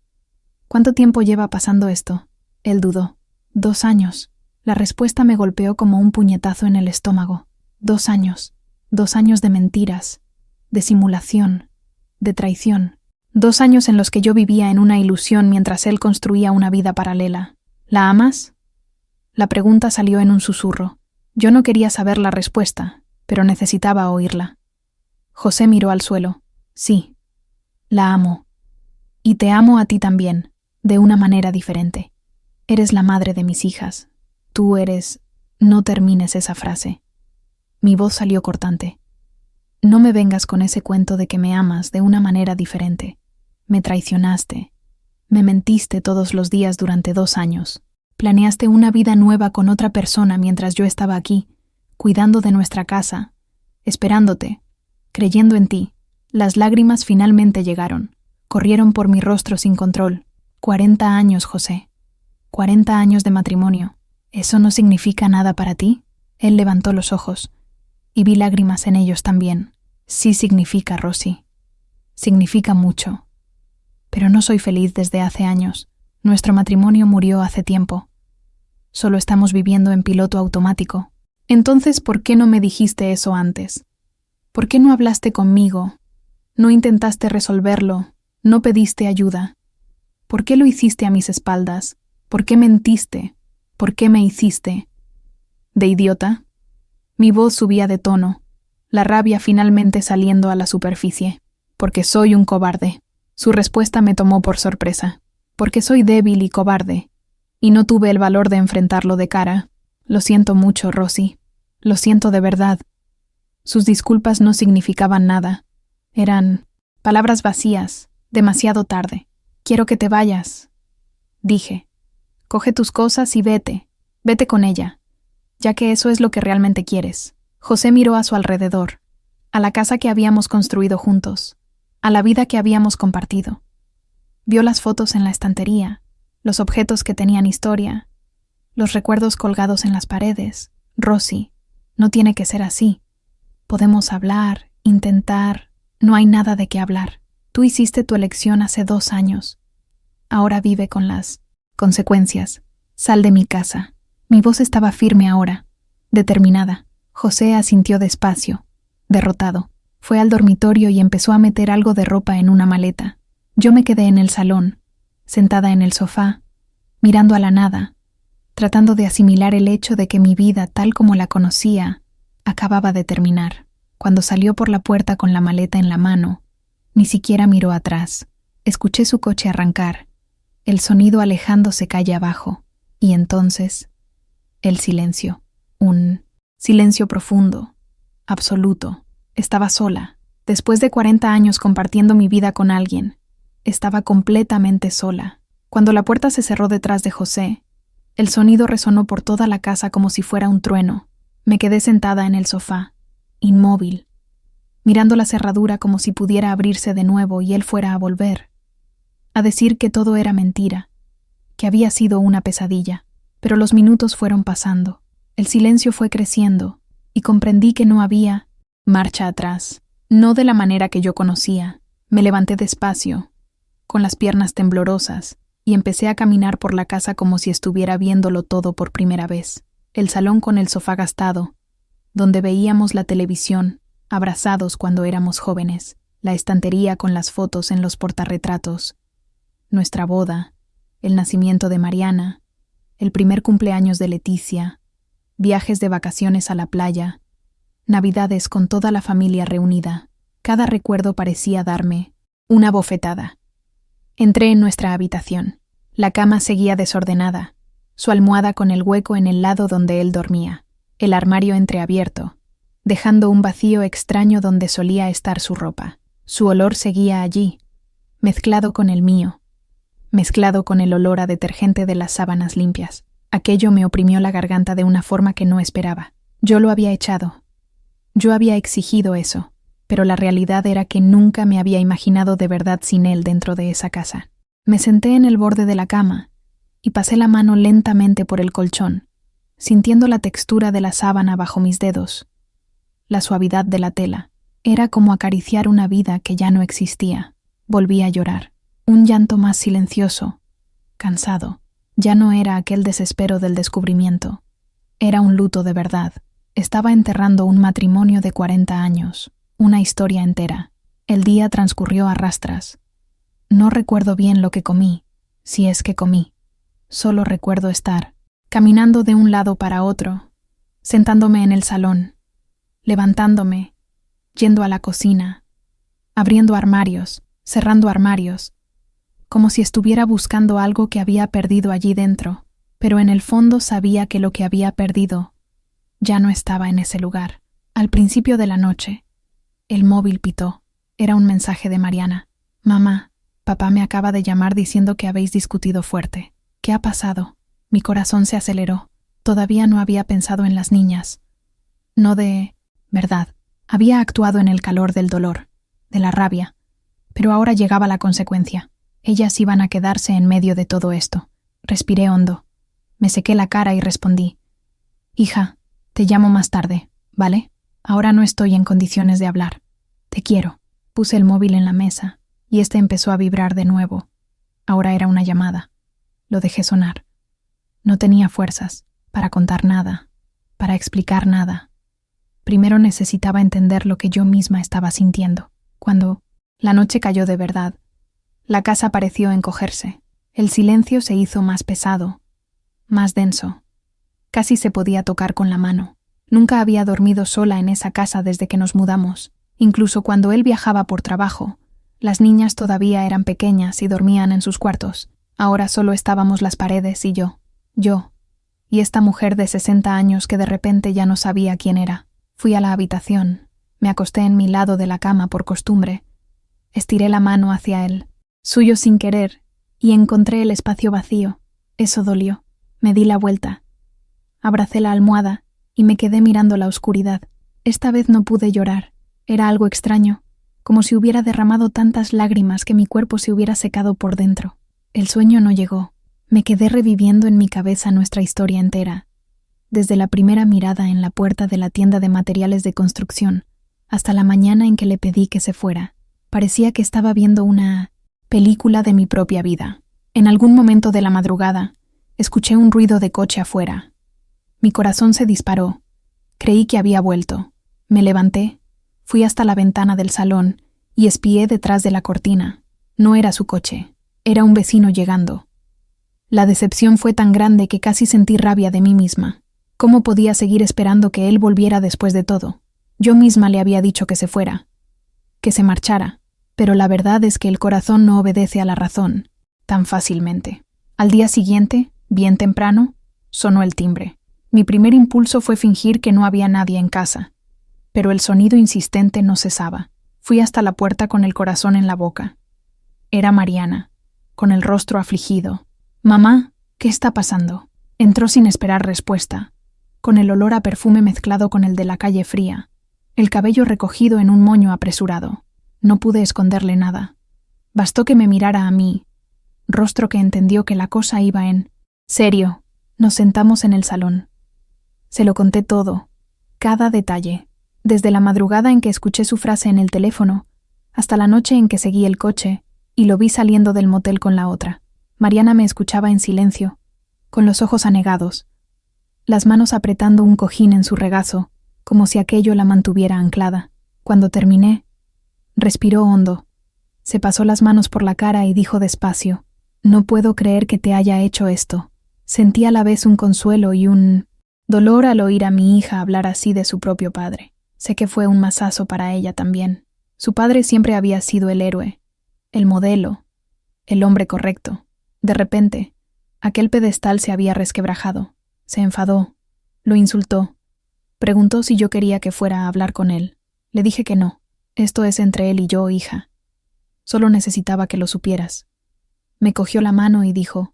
«¿Cuánto tiempo lleva pasando esto?». Él dudó. 2 años. La respuesta me golpeó como un puñetazo en el estómago. 2 años. 2 años de mentiras, de simulación, de traición. 2 años en los que yo vivía en una ilusión mientras él construía una vida paralela. «¿La amas?». La pregunta salió en un susurro. Yo no quería saber la respuesta, pero necesitaba oírla. José miró al suelo. «Sí, la amo. Y te amo a ti también, de una manera diferente. Eres la madre de mis hijas. Tú eres…». No termines esa frase. Mi voz salió cortante. «No me vengas con ese cuento de que me amas de una manera diferente. Me traicionaste. Me mentiste todos los días durante 2 años. Planeaste una vida nueva con otra persona mientras yo estaba aquí, cuidando de nuestra casa, esperándote, creyendo en ti». Las lágrimas finalmente llegaron. Corrieron por mi rostro sin control. 40 años, José. 40 años de matrimonio. ¿Eso no significa nada para ti? Él levantó los ojos, y vi lágrimas en ellos también. «Sí significa, Rosy. Significa mucho. Pero no soy feliz desde hace años. Nuestro matrimonio murió hace tiempo. Solo estamos viviendo en piloto automático». «Entonces, ¿por qué no me dijiste eso antes? ¿Por qué no hablaste conmigo? No intentaste resolverlo, no pediste ayuda. ¿Por qué lo hiciste a mis espaldas? ¿Por qué mentiste? ¿Por qué me hiciste? ¿De idiota?». Mi voz subía de tono, la rabia finalmente saliendo a la superficie. «Porque soy un cobarde». Su respuesta me tomó por sorpresa. «Porque soy débil y cobarde, y no tuve el valor de enfrentarlo de cara. Lo siento mucho, Rosy. Lo siento de verdad». Sus disculpas no significaban nada. Eran palabras vacías, demasiado tarde. «Quiero que te vayas», dije. «Coge tus cosas y vete. Vete con ella, ya que eso es lo que realmente quieres». José miró a su alrededor, a la casa que habíamos construido juntos, a la vida que habíamos compartido. Vio las fotos en la estantería, los objetos que tenían historia, los recuerdos colgados en las paredes. «Rosy, no tiene que ser así. Podemos hablar, intentar. No hay nada de qué hablar. Tú hiciste tu elección hace 2 años. Ahora vive con las consecuencias. Sal de mi casa». Mi voz estaba firme ahora, determinada. José asintió despacio, derrotado. Fue al dormitorio y empezó a meter algo de ropa en una maleta. Yo me quedé en el salón, sentada en el sofá, mirando a la nada, tratando de asimilar el hecho de que mi vida, tal como la conocía, acababa de terminar. Cuando salió por la puerta con la maleta en la mano, ni siquiera miró atrás. Escuché su coche arrancar, el sonido alejándose calle abajo, y entonces, el silencio. Un silencio profundo, absoluto. Estaba sola. Después de 40 años compartiendo mi vida con alguien, estaba completamente sola. Cuando la puerta se cerró detrás de José, el sonido resonó por toda la casa como si fuera un trueno. Me quedé sentada en el sofá, inmóvil, mirando la cerradura como si pudiera abrirse de nuevo y él fuera a volver, a decir que todo era mentira, que había sido una pesadilla. Pero los minutos fueron pasando, el silencio fue creciendo, y comprendí que no había marcha atrás, no de la manera que yo conocía. Me levanté despacio, con las piernas temblorosas, y empecé a caminar por la casa como si estuviera viéndolo todo por primera vez. El salón con el sofá gastado, donde veíamos la televisión, abrazados cuando éramos jóvenes, la estantería con las fotos en los portarretratos, nuestra boda, el nacimiento de Mariana, el primer cumpleaños de Leticia, viajes de vacaciones a la playa, navidades con toda la familia reunida. Cada recuerdo parecía darme una bofetada. Entré en nuestra habitación. La cama seguía desordenada, su almohada con el hueco en el lado donde él dormía, el armario entreabierto, dejando un vacío extraño donde solía estar su ropa. Su olor seguía allí, mezclado con el mío, mezclado con el olor a detergente de las sábanas limpias. Aquello me oprimió la garganta de una forma que no esperaba. Yo lo había echado. Yo había exigido eso, pero la realidad era que nunca me había imaginado de verdad sin él dentro de esa casa. Me senté en el borde de la cama y pasé la mano lentamente por el colchón, sintiendo la textura de la sábana bajo mis dedos, la suavidad de la tela. Era como acariciar una vida que ya no existía. Volví a llorar. Un llanto más silencioso, cansado. Ya no era aquel desespero del descubrimiento. Era un luto de verdad. Estaba enterrando un matrimonio de 40 años, una historia entera. El día transcurrió a rastras. No recuerdo bien lo que comí, si es que comí. Solo recuerdo estar, caminando de un lado para otro, sentándome en el salón, levantándome, yendo a la cocina, abriendo armarios, cerrando armarios, como si estuviera buscando algo que había perdido allí dentro, pero en el fondo sabía que lo que había perdido ya no estaba en ese lugar. Al principio de la noche, el móvil pitó. Era un mensaje de Mariana. «Mamá, papá me acaba de llamar diciendo que habéis discutido fuerte. ¿Qué ha pasado?» Mi corazón se aceleró. Todavía no había pensado en las niñas. No de verdad. Había actuado en el calor del dolor, de la rabia. Pero ahora llegaba la consecuencia. Ellas iban a quedarse en medio de todo esto. Respiré hondo. Me sequé la cara y respondí. «Hija, te llamo más tarde, ¿vale? Ahora no estoy en condiciones de hablar. Te quiero». Puse el móvil en la mesa y este empezó a vibrar de nuevo. Ahora era una llamada. Lo dejé sonar. No tenía fuerzas para contar nada, para explicar nada. Primero necesitaba entender lo que yo misma estaba sintiendo. Cuando la noche cayó de verdad, la casa pareció encogerse. El silencio se hizo más pesado, más denso. Casi se podía tocar con la mano. Nunca había dormido sola en esa casa desde que nos mudamos. Incluso cuando él viajaba por trabajo, las niñas todavía eran pequeñas y dormían en sus cuartos. Ahora solo estábamos las paredes y yo, y esta mujer de 60 años que de repente ya no sabía quién era. Fui a la habitación, me acosté en mi lado de la cama por costumbre, estiré la mano hacia él, suyo sin querer, y encontré el espacio vacío. Eso dolió. Me di la vuelta. Abracé la almohada y me quedé mirando la oscuridad. Esta vez no pude llorar. Era algo extraño, como si hubiera derramado tantas lágrimas que mi cuerpo se hubiera secado por dentro. El sueño no llegó. Me quedé reviviendo en mi cabeza nuestra historia entera, desde la primera mirada en la puerta de la tienda de materiales de construcción hasta la mañana en que le pedí que se fuera. Parecía que estaba viendo una película de mi propia vida. En algún momento de la madrugada, escuché un ruido de coche afuera. Mi corazón se disparó. Creí que había vuelto. Me levanté, fui hasta la ventana del salón y espié detrás de la cortina. No era su coche, era un vecino llegando. La decepción fue tan grande que casi sentí rabia de mí misma. ¿Cómo podía seguir esperando que él volviera después de todo? Yo misma le había dicho que se fuera, que se marchara, pero la verdad es que el corazón no obedece a la razón tan fácilmente. Al día siguiente, bien temprano, sonó el timbre. Mi primer impulso fue fingir que no había nadie en casa, pero el sonido insistente no cesaba. Fui hasta la puerta con el corazón en la boca. Era Mariana, con el rostro afligido. «Mamá, ¿qué está pasando?». Entró sin esperar respuesta, con el olor a perfume mezclado con el de la calle fría, el cabello recogido en un moño apresurado. No pude esconderle nada. Bastó que me mirara a mí, rostro que entendió que la cosa iba en serio. Nos sentamos en el salón. Se lo conté todo, cada detalle, desde la madrugada en que escuché su frase en el teléfono, hasta la noche en que seguí el coche y lo vi saliendo del motel con la otra. Mariana me escuchaba en silencio, con los ojos anegados, las manos apretando un cojín en su regazo, como si aquello la mantuviera anclada. Cuando terminé, respiró hondo, se pasó las manos por la cara y dijo despacio: «No puedo creer que te haya hecho esto». Sentí a la vez un consuelo y un dolor al oír a mi hija hablar así de su propio padre. Sé que fue un mazazo para ella también. Su padre siempre había sido el héroe, el modelo, el hombre correcto. De repente, aquel pedestal se había resquebrajado. Se enfadó, lo insultó. Preguntó si yo quería que fuera a hablar con él. Le dije que no. Esto es entre él y yo, hija. Solo necesitaba que lo supieras. Me cogió la mano y dijo: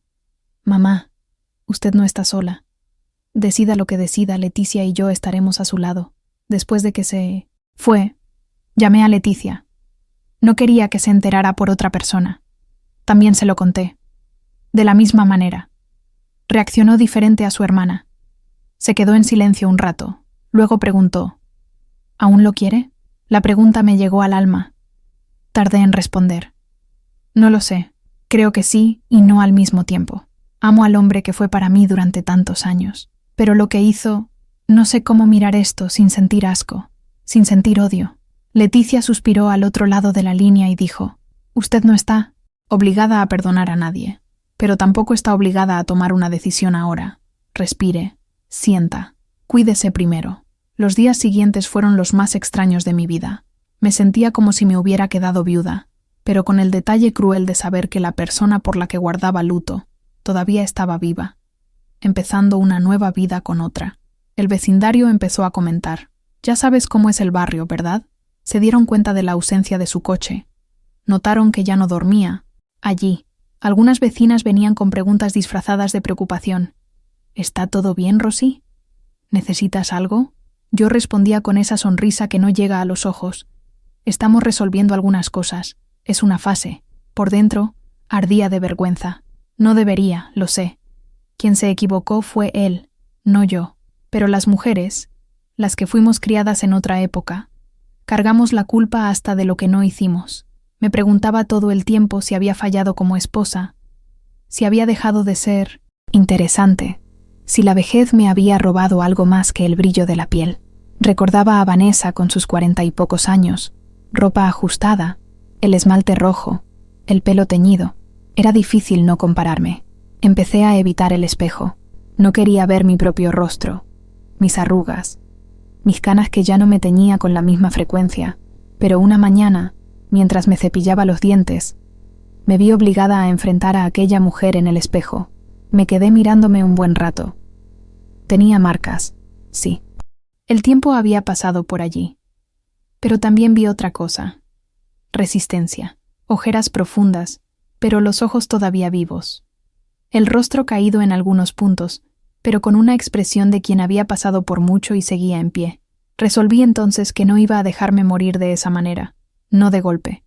«Mamá, usted no está sola. Decida lo que decida, Leticia y yo estaremos a su lado». Después de que se fue, llamé a Leticia. No quería que se enterara por otra persona. También se lo conté. De la misma manera. Reaccionó diferente a su hermana. Se quedó en silencio un rato. Luego preguntó: «¿Aún lo quiere?». La pregunta me llegó al alma. Tardé en responder. No lo sé. Creo que sí y no al mismo tiempo. Amo al hombre que fue para mí durante tantos años. Pero lo que hizo, no sé cómo mirar esto sin sentir asco, sin sentir odio. Leticia suspiró al otro lado de la línea y dijo: «Usted no está obligada a perdonar a nadie, pero tampoco está obligada a tomar una decisión ahora. Respire, sienta, cuídese primero». Los días siguientes fueron los más extraños de mi vida. Me sentía como si me hubiera quedado viuda, pero con el detalle cruel de saber que la persona por la que guardaba luto todavía estaba viva, empezando una nueva vida con otra. El vecindario empezó a comentar: «Ya sabes cómo es el barrio, ¿verdad?». Se dieron cuenta de la ausencia de su coche. Notaron que ya no dormía allí. Algunas vecinas venían con preguntas disfrazadas de preocupación. «¿Está todo bien, Rosy? ¿Necesitas algo?». Yo respondía con esa sonrisa que no llega a los ojos: «Estamos resolviendo algunas cosas. Es una fase». Por dentro, ardía de vergüenza. No debería, lo sé. Quien se equivocó fue él, no yo. Pero las mujeres, las que fuimos criadas en otra época, cargamos la culpa hasta de lo que no hicimos. Me preguntaba todo el tiempo si había fallado como esposa, si había dejado de ser interesante, si la vejez me había robado algo más que el brillo de la piel. Recordaba a Vanessa con sus 40 y pocos años, ropa ajustada, el esmalte rojo, el pelo teñido. Era difícil no compararme. Empecé a evitar el espejo. No quería ver mi propio rostro, mis arrugas, mis canas que ya no me teñía con la misma frecuencia. Pero una mañana, mientras me cepillaba los dientes, me vi obligada a enfrentar a aquella mujer en el espejo. Me quedé mirándome un buen rato. Tenía marcas, sí. El tiempo había pasado por allí. Pero también vi otra cosa. Resistencia, ojeras profundas, pero los ojos todavía vivos. El rostro caído en algunos puntos, pero con una expresión de quien había pasado por mucho y seguía en pie. Resolví entonces que no iba a dejarme morir de esa manera, no de golpe.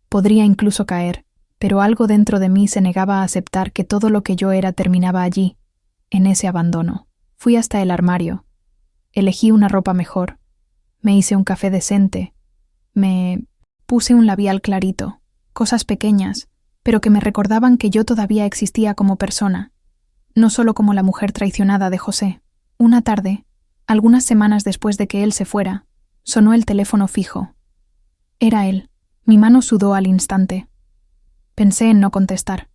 Podría incluso caer, pero algo dentro de mí se negaba a aceptar que todo lo que yo era terminaba allí, en ese abandono. Fui hasta el armario. Elegí una ropa mejor. Me hice un café decente. Me puse un labial clarito. Cosas pequeñas, pero que me recordaban que yo todavía existía como persona, no solo como la mujer traicionada de José. Una tarde, Algunas semanas después de que él se fuera, sonó el teléfono fijo. Era él. Mi mano sudó al instante. Pensé en no contestar.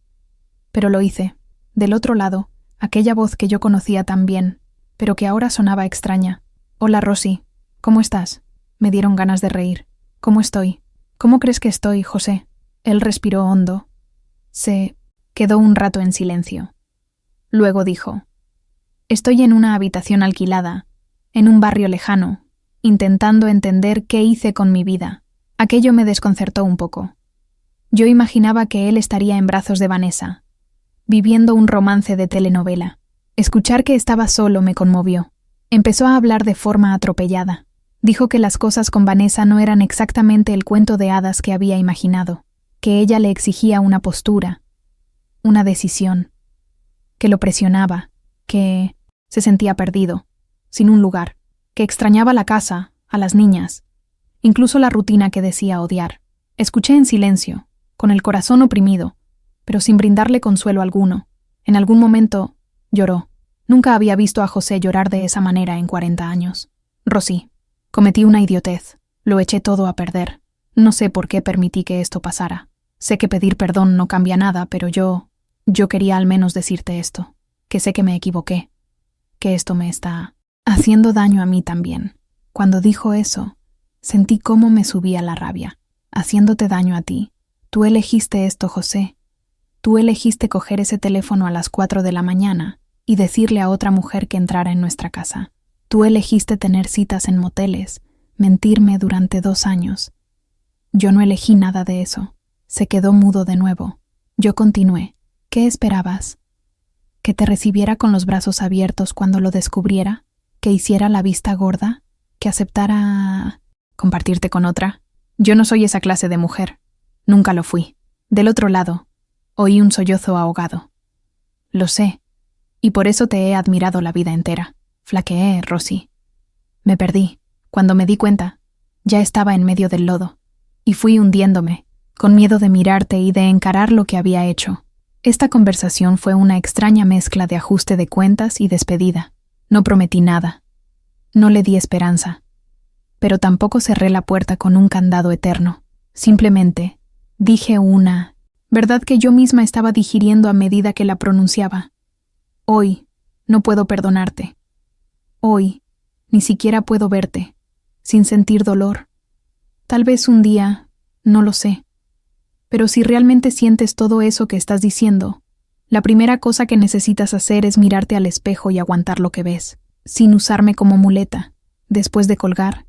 Pero lo hice. Del otro lado, aquella voz que yo conocía tan bien, pero que ahora sonaba extraña. «Hola, Rosy. ¿Cómo estás?» Me dieron ganas de reír. «¿Cómo estoy? ¿Cómo crees que estoy, José?» Él respiró hondo. Se quedó un rato en silencio. Luego dijo: «Estoy en una habitación alquilada, en un barrio lejano, intentando entender qué hice con mi vida». Aquello me desconcertó un poco. Yo imaginaba que él estaría en brazos de Vanessa, viviendo un romance de telenovela. Escuchar que estaba solo me conmovió. Empezó a hablar de forma atropellada. Dijo que las cosas con Vanessa no eran exactamente el cuento de hadas que había imaginado, que ella le exigía una postura, una decisión, que lo presionaba, que se sentía perdido, sin un lugar, que extrañaba la casa, a las niñas, incluso la rutina que decía odiar. Escuché en silencio, con el corazón oprimido, pero sin brindarle consuelo alguno. En algún momento lloró. Nunca había visto a José llorar de esa manera en 40 años. «Rosy, cometí una idiotez. Lo eché todo a perder. No sé por qué permití que esto pasara. Sé que pedir perdón no cambia nada, pero yo quería al menos decirte esto, que sé que me equivoqué, que esto me está haciendo daño a mí también». Cuando dijo eso, sentí cómo me subía la rabia. «Haciéndote daño a ti. Tú elegiste esto, José. Tú elegiste coger ese teléfono a las 4 de la mañana y decirle a otra mujer que entrara en nuestra casa. Tú elegiste tener citas en moteles, mentirme durante 2 años. Yo no elegí nada de eso». Se quedó mudo de nuevo. Yo continué. «¿Qué esperabas? ¿Que te recibiera con los brazos abiertos cuando lo descubriera? ¿Que hiciera la vista gorda? ¿Que aceptara compartirte con otra? Yo no soy esa clase de mujer. Nunca lo fui». Del otro lado, oí un sollozo ahogado. «Lo sé, y por eso te he admirado la vida entera». Flaqueé, Rosy. Me perdí. Cuando me di cuenta, ya estaba en medio del lodo, y fui hundiéndome, con miedo de mirarte y de encarar lo que había hecho. Esta conversación fue una extraña mezcla de ajuste de cuentas y despedida. No prometí nada. No le di esperanza. Pero tampoco cerré la puerta con un candado eterno. Simplemente dije una verdad que yo misma estaba digiriendo a medida que la pronunciaba. Hoy no puedo perdonarte. Hoy ni siquiera puedo verte, sin sentir dolor. Tal vez un día, no lo sé. Pero si realmente sientes todo eso que estás diciendo, la primera cosa que necesitas hacer es mirarte al espejo y aguantar lo que ves, sin usarme como muleta. Después de colgar,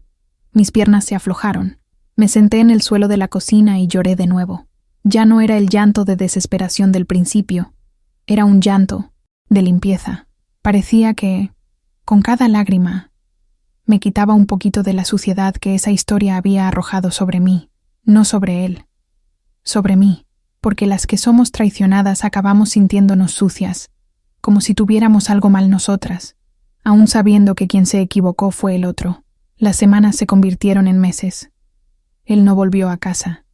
mis piernas se aflojaron. Me senté en el suelo de la cocina y lloré de nuevo. Ya no era el llanto de desesperación del principio, era un llanto de limpieza. Parecía que, con cada lágrima, me quitaba un poquito de la suciedad que esa historia había arrojado sobre mí, no sobre él. Sobre mí, porque las que somos traicionadas acabamos sintiéndonos sucias, como si tuviéramos algo mal nosotras, aún sabiendo que quien se equivocó fue el otro. Las semanas se convirtieron en meses. Él no volvió a casa.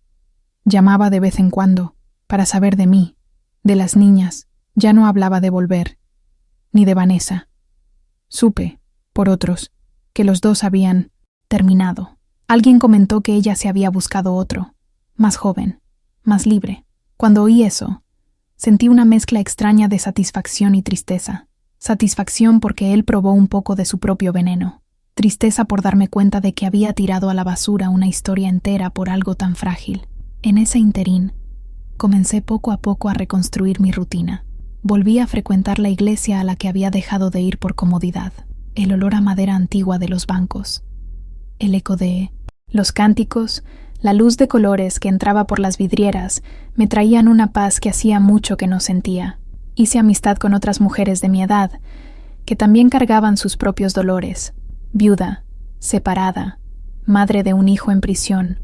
Llamaba de vez en cuando, para saber de mí, de las niñas. Ya no hablaba de volver, ni de Vanessa. Supe, por otros, que los dos habían terminado. Alguien comentó que ella se había buscado otro, más joven, más libre. Cuando oí eso, sentí una mezcla extraña de satisfacción y tristeza. Satisfacción porque él probó un poco de su propio veneno. Tristeza por darme cuenta de que había tirado a la basura una historia entera por algo tan frágil. En ese interín, comencé poco a poco a reconstruir mi rutina. Volví a frecuentar la iglesia a la que había dejado de ir por comodidad. El olor a madera antigua de los bancos, el eco de los cánticos, la luz de colores que entraba por las vidrieras me traían una paz que hacía mucho que no sentía. Hice amistad con otras mujeres de mi edad, que también cargaban sus propios dolores. Viuda, separada, madre de un hijo en prisión,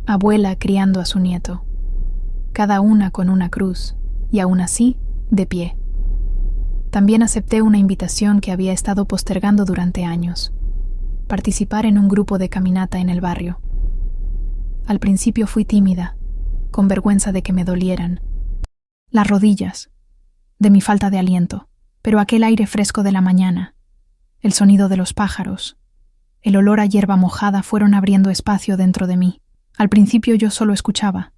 abuela criando a su nieto. Cada una con una cruz, y aún así, de pie. También acepté una invitación que había estado postergando durante años: participar en un grupo de caminata en el barrio. Al principio fui tímida, con vergüenza de que me dolieran las rodillas, de mi falta de aliento, pero aquel aire fresco de la mañana, el sonido de los pájaros, el olor a hierba mojada fueron abriendo espacio dentro de mí. Al principio yo solo escuchaba.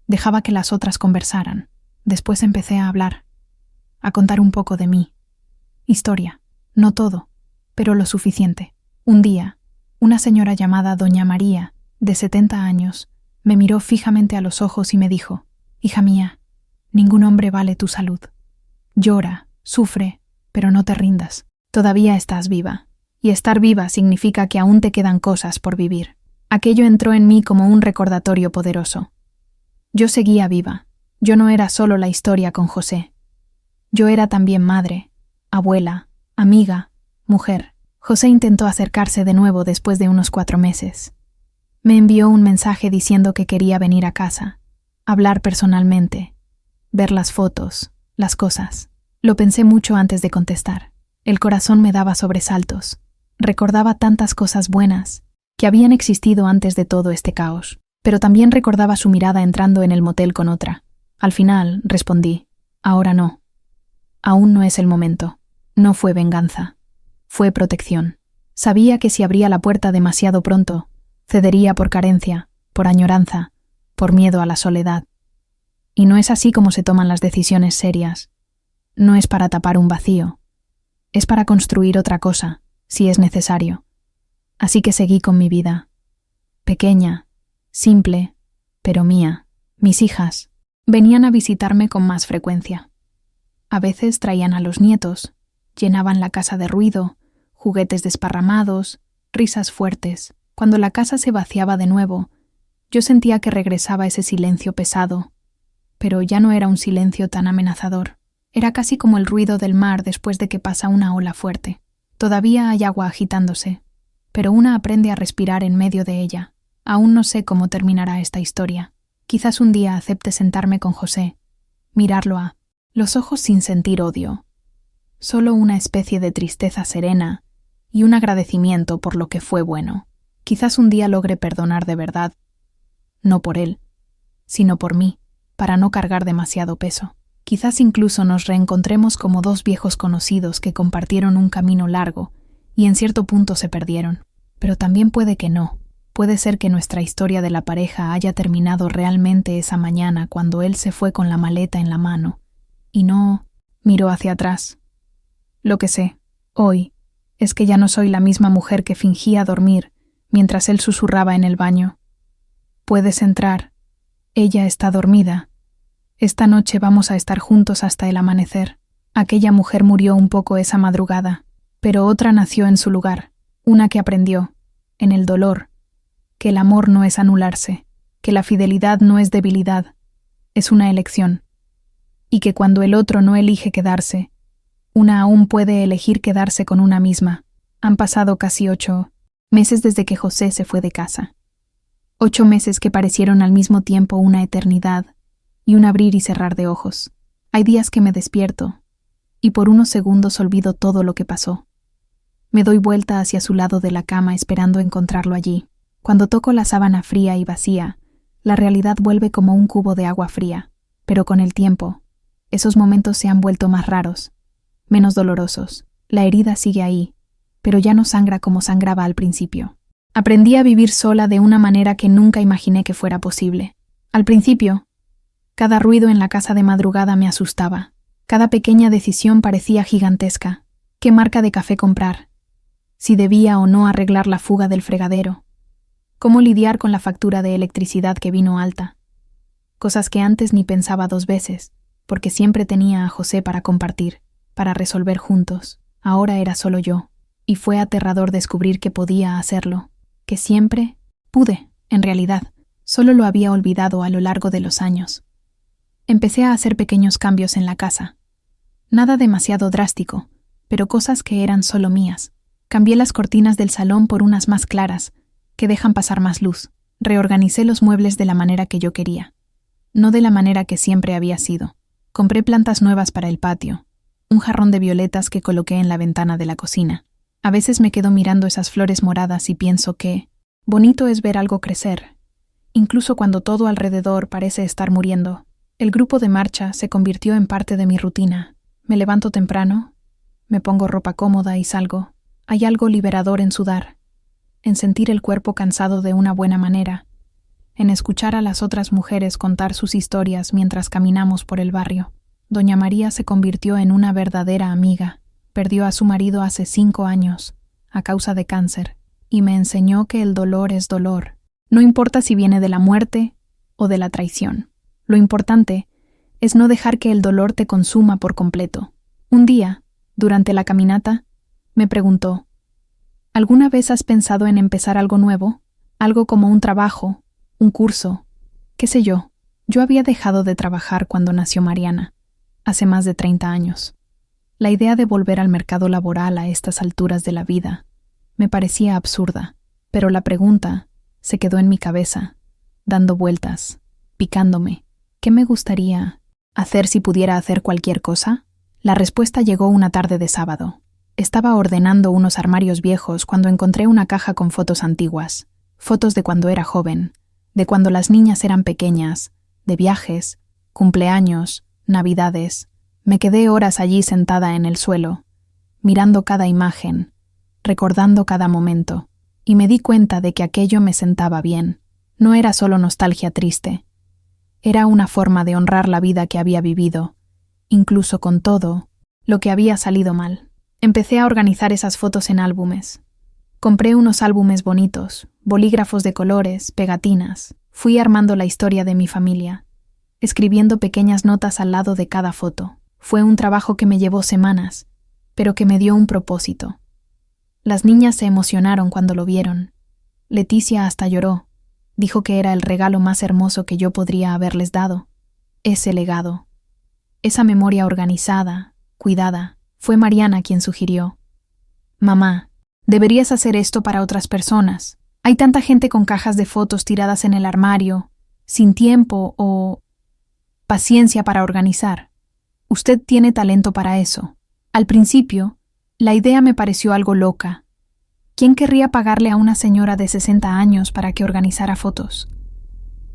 Dejaba que las otras conversaran. Después empecé a hablar, a contar un poco de mí. Historia, no todo, pero lo suficiente. Un día, una señora llamada Doña María, de 70 años, me miró fijamente a los ojos y me dijo: «Hija mía, ningún hombre vale tu salud. Llora, sufre, pero no te rindas. Todavía estás viva. Y estar viva significa que aún te quedan cosas por vivir». Aquello entró en mí como un recordatorio poderoso. Yo seguía viva. Yo no era solo la historia con José. Yo era también madre, abuela, amiga, mujer. José intentó acercarse de nuevo después de unos 4 meses. Me envió un mensaje diciendo que quería venir a casa, hablar personalmente, ver las fotos, las cosas. Lo pensé mucho antes de contestar. El corazón me daba sobresaltos. Recordaba tantas cosas buenas que habían existido antes de todo este caos, pero también recordaba su mirada entrando en el motel con otra. Al final respondí: «Ahora no. Aún no es el momento». No fue venganza. Fue protección. Sabía que si abría la puerta demasiado pronto, cedería por carencia, por añoranza, por miedo a la soledad. Y no es así como se toman las decisiones serias. No es para tapar un vacío. Es para construir otra cosa, si es necesario. Así que seguí con mi vida. Pequeña, simple, pero mía. Mis hijas venían a visitarme con más frecuencia. A veces traían a los nietos, llenaban la casa de ruido, juguetes desparramados, risas fuertes. Cuando la casa se vaciaba de nuevo, yo sentía que regresaba ese silencio pesado, pero ya no era un silencio tan amenazador. Era casi como el ruido del mar después de que pasa una ola fuerte. Todavía hay agua agitándose, pero una aprende a respirar en medio de ella. Aún no sé cómo terminará esta historia. Quizás un día acepte sentarme con José, mirarlo a los ojos sin sentir odio, solo una especie de tristeza serena y un agradecimiento por lo que fue bueno. Quizás un día logre perdonar de verdad, no por él, sino por mí, para no cargar demasiado peso. Quizás incluso nos reencontremos como 2 viejos conocidos que compartieron un camino largo y en cierto punto se perdieron. Pero también puede que no. Puede ser que nuestra historia de la pareja haya terminado realmente esa mañana cuando él se fue con la maleta en la mano y no miró hacia atrás. Lo que sé, hoy, es que ya no soy la misma mujer que fingía dormir mientras él susurraba en el baño: «Puedes entrar. Ella está dormida. Esta noche vamos a estar juntos hasta el amanecer». Aquella mujer murió un poco esa madrugada, pero otra nació en su lugar, una que aprendió, en el dolor, que el amor no es anularse, que la fidelidad no es debilidad, es una elección, y que cuando el otro no elige quedarse, una aún puede elegir quedarse con una misma. Han pasado casi 8 meses desde que José se fue de casa. 8 meses que parecieron al mismo tiempo una eternidad y un abrir y cerrar de ojos. Hay días que me despierto y por unos segundos olvido todo lo que pasó. Me doy vuelta hacia su lado de la cama esperando encontrarlo allí. Cuando toco la sábana fría y vacía, la realidad vuelve como un cubo de agua fría, pero con el tiempo, esos momentos se han vuelto más raros, menos dolorosos. La herida sigue ahí, pero ya no sangra como sangraba al principio. Aprendí a vivir sola de una manera que nunca imaginé que fuera posible. Al principio, cada ruido en la casa de madrugada me asustaba. Cada pequeña decisión parecía gigantesca. ¿Qué marca de café comprar? Si debía o no arreglar la fuga del fregadero. ¿Cómo lidiar con la factura de electricidad que vino alta? Cosas que antes ni pensaba 2 veces, porque siempre tenía a José para compartir, para resolver juntos. Ahora era solo yo, y fue aterrador descubrir que podía hacerlo, que siempre pude, en realidad. Solo lo había olvidado a lo largo de los años. Empecé a hacer pequeños cambios en la casa. Nada demasiado drástico, pero cosas que eran solo mías. Cambié las cortinas del salón por unas más claras, que dejan pasar más luz. Reorganicé los muebles de la manera que yo quería, no de la manera que siempre había sido. Compré plantas nuevas para el patio, un jarrón de violetas que coloqué en la ventana de la cocina. A veces me quedo mirando esas flores moradas y pienso que bonito es ver algo crecer, incluso cuando todo alrededor parece estar muriendo. El grupo de marcha se convirtió en parte de mi rutina. Me levanto temprano, me pongo ropa cómoda y salgo. Hay algo liberador en sudar, en sentir el cuerpo cansado de una buena manera, en escuchar a las otras mujeres contar sus historias mientras caminamos por el barrio. Doña María se convirtió en una verdadera amiga. Perdió a su marido hace 5 años, a causa de cáncer, y me enseñó que el dolor es dolor. No importa si viene de la muerte o de la traición. Lo importante es no dejar que el dolor te consuma por completo. Un día, durante la caminata, me preguntó, ¿alguna vez has pensado en empezar algo nuevo? Algo como un trabajo, un curso, qué sé yo. Yo había dejado de trabajar cuando nació Mariana, hace más de 30 años. La idea de volver al mercado laboral a estas alturas de la vida me parecía absurda, pero la pregunta se quedó en mi cabeza, dando vueltas, picándome. ¿Qué me gustaría hacer si pudiera hacer cualquier cosa? La respuesta llegó una tarde de sábado. Estaba ordenando unos armarios viejos cuando encontré una caja con fotos antiguas, fotos de cuando era joven, de cuando las niñas eran pequeñas, de viajes, cumpleaños, navidades. Me quedé horas allí sentada en el suelo, mirando cada imagen, recordando cada momento, y me di cuenta de que aquello me sentaba bien. No era solo nostalgia triste. Era una forma de honrar la vida que había vivido, incluso con todo lo que había salido mal. Empecé a organizar esas fotos en álbumes. Compré unos álbumes bonitos, bolígrafos de colores, pegatinas. Fui armando la historia de mi familia, escribiendo pequeñas notas al lado de cada foto. Fue un trabajo que me llevó semanas, pero que me dio un propósito. Las niñas se emocionaron cuando lo vieron. Leticia hasta lloró. Dijo que era el regalo más hermoso que yo podría haberles dado. Ese legado, esa memoria organizada, cuidada, fue Mariana quien sugirió. Mamá, deberías hacer esto para otras personas. Hay tanta gente con cajas de fotos tiradas en el armario, sin tiempo o paciencia para organizar. Usted tiene talento para eso. Al principio, la idea me pareció algo loca. ¿Quién querría pagarle a una señora de 60 años para que organizara fotos?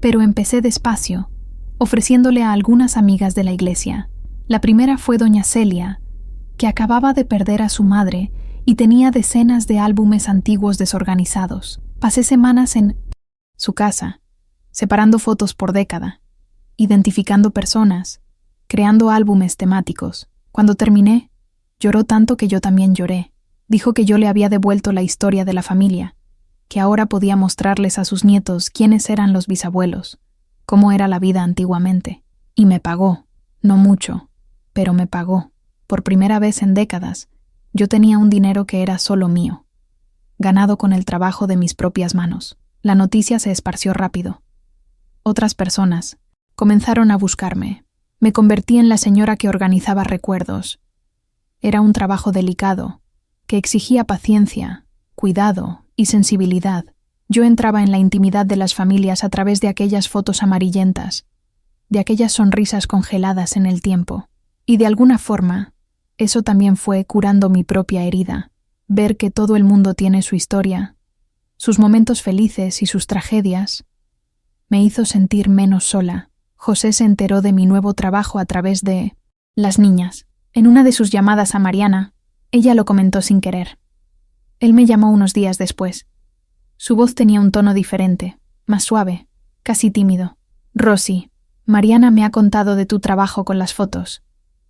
Pero empecé despacio, ofreciéndole a algunas amigas de la iglesia. La primera fue doña Celia, que acababa de perder a su madre y tenía decenas de álbumes antiguos desorganizados. Pasé semanas en su casa, separando fotos por década, identificando personas, creando álbumes temáticos. Cuando terminé, lloró tanto que yo también lloré. Dijo que yo le había devuelto la historia de la familia, que ahora podía mostrarles a sus nietos quiénes eran los bisabuelos, cómo era la vida antiguamente. Y me pagó, no mucho, pero me pagó. Por primera vez en décadas, yo tenía un dinero que era solo mío, ganado con el trabajo de mis propias manos. La noticia se esparció rápido. Otras personas comenzaron a buscarme. Me convertí en la señora que organizaba recuerdos. Era un trabajo delicado, que exigía paciencia, cuidado y sensibilidad. Yo entraba en la intimidad de las familias a través de aquellas fotos amarillentas, de aquellas sonrisas congeladas en el tiempo. Y de alguna forma, eso también fue curando mi propia herida. Ver que todo el mundo tiene su historia, sus momentos felices y sus tragedias, me hizo sentir menos sola. José se enteró de mi nuevo trabajo a través de las niñas. En una de sus llamadas a Mariana, ella lo comentó sin querer. Él me llamó unos días después. Su voz tenía un tono diferente, más suave, casi tímido. Rosy, Mariana me ha contado de tu trabajo con las fotos.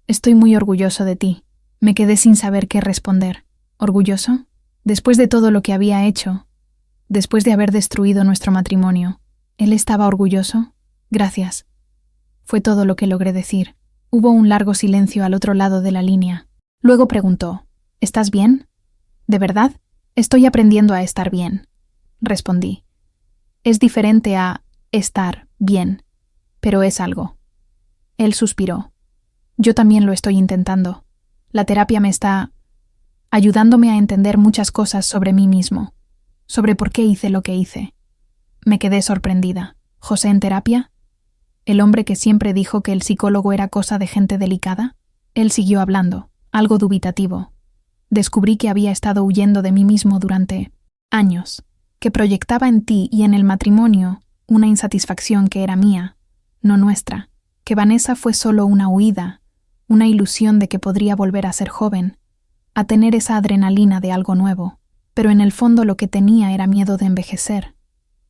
Estoy muy orgulloso de ti. Me quedé sin saber qué responder. ¿Orgulloso? Después de todo lo que había hecho, después de haber destruido nuestro matrimonio, ¿él estaba orgulloso? Gracias. Fue todo lo que logré decir. Hubo un largo silencio al otro lado de la línea. Luego preguntó, ¿estás bien? ¿De verdad? Estoy aprendiendo a estar bien, respondí. Es diferente a estar bien, pero es algo. Él suspiró. Yo también lo estoy intentando. La terapia me está ayudándome a entender muchas cosas sobre mí mismo, sobre por qué hice lo que hice. Me quedé sorprendida. ¿José en terapia? ¿El hombre que siempre dijo que el psicólogo era cosa de gente delicada? Él siguió hablando, algo dubitativo. Descubrí que había estado huyendo de mí mismo durante años, que proyectaba en ti y en el matrimonio una insatisfacción que era mía, no nuestra, que Vanessa fue solo una huida, una ilusión de que podría volver a ser joven, a tener esa adrenalina de algo nuevo, pero en el fondo lo que tenía era miedo de envejecer,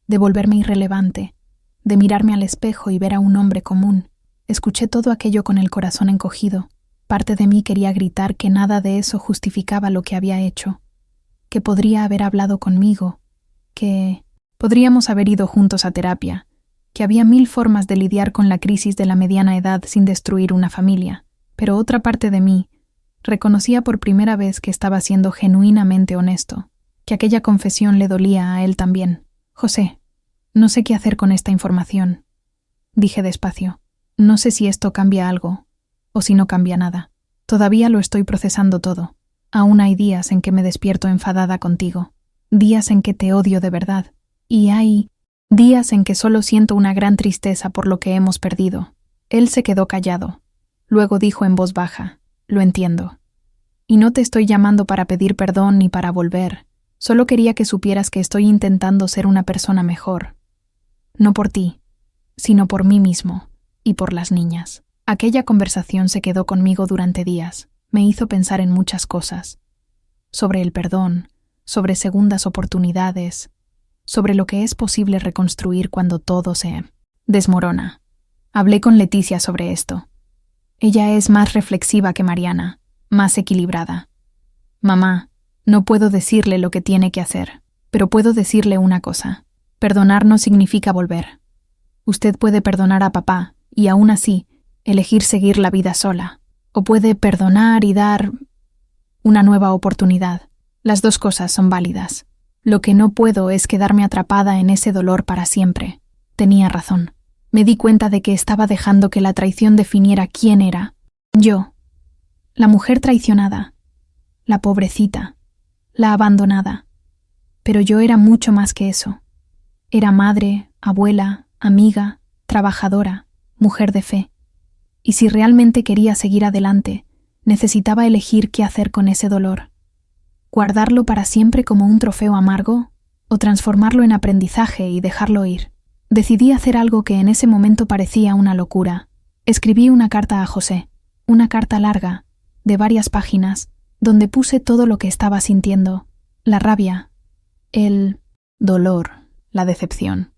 de volverme irrelevante, de mirarme al espejo y ver a un hombre común. Escuché todo aquello con el corazón encogido. Parte de mí quería gritar que nada de eso justificaba lo que había hecho, que podría haber hablado conmigo, que podríamos haber ido juntos a terapia, que había 1000 formas de lidiar con la crisis de la mediana edad sin destruir una familia, pero otra parte de mí reconocía por primera vez que estaba siendo genuinamente honesto, que aquella confesión le dolía a él también. José, no sé qué hacer con esta información, dije despacio. No sé si esto cambia algo, o si no cambia nada. Todavía lo estoy procesando todo. Aún hay días en que me despierto enfadada contigo, días en que te odio de verdad, y hay días en que solo siento una gran tristeza por lo que hemos perdido. Él se quedó callado. Luego dijo en voz baja, lo entiendo. Y no te estoy llamando para pedir perdón ni para volver. Solo quería que supieras que estoy intentando ser una persona mejor. No por ti, sino por mí mismo y por las niñas. Aquella conversación se quedó conmigo durante días. Me hizo pensar en muchas cosas. Sobre el perdón, sobre segundas oportunidades, sobre lo que es posible reconstruir cuando todo se desmorona. Hablé con Leticia sobre esto. Ella es más reflexiva que Mariana, más equilibrada. Mamá, no puedo decirle lo que tiene que hacer, pero puedo decirle una cosa. Perdonar no significa volver. Usted puede perdonar a papá y aún así elegir seguir la vida sola, o puede perdonar y dar una nueva oportunidad. Las dos cosas son válidas. Lo que no puedo es quedarme atrapada en ese dolor para siempre. Tenía razón. Me di cuenta de que estaba dejando que la traición definiera quién era. Yo, la mujer traicionada, la pobrecita, la abandonada. Pero yo era mucho más que eso. Era madre, abuela, amiga, trabajadora, mujer de fe. Y si realmente quería seguir adelante, necesitaba elegir qué hacer con ese dolor. ¿Guardarlo para siempre como un trofeo amargo o transformarlo en aprendizaje y dejarlo ir? Decidí hacer algo que en ese momento parecía una locura. Escribí una carta a José, una carta larga, de varias páginas, donde puse todo lo que estaba sintiendo, la rabia, el dolor, la decepción,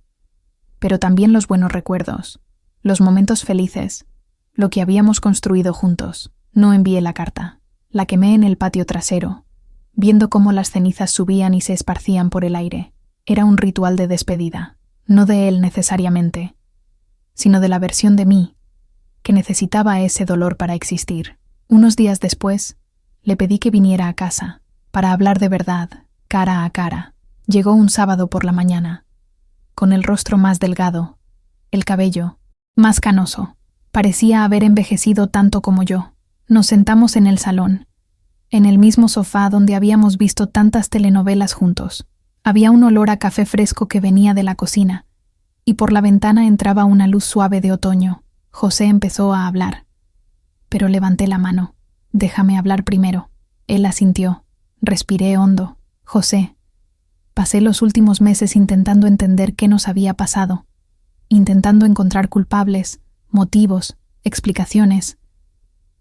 pero también los buenos recuerdos, los momentos felices, lo que habíamos construido juntos. No envié la carta, la quemé en el patio trasero, viendo cómo las cenizas subían y se esparcían por el aire. Era un ritual de despedida, no de él necesariamente, sino de la versión de mí, que necesitaba ese dolor para existir. Unos días después, le pedí que viniera a casa, para hablar de verdad, cara a cara. Llegó un sábado por la mañana, con el rostro más delgado, el cabello más canoso. Parecía haber envejecido tanto como yo. Nos sentamos en el salón, en el mismo sofá donde habíamos visto tantas telenovelas juntos. Había un olor a café fresco que venía de la cocina, y por la ventana entraba una luz suave de otoño. José empezó a hablar, pero levanté la mano. Déjame hablar primero. Él asintió. Respiré hondo. José, pasé los últimos meses intentando entender qué nos había pasado, intentando encontrar culpables, motivos, explicaciones.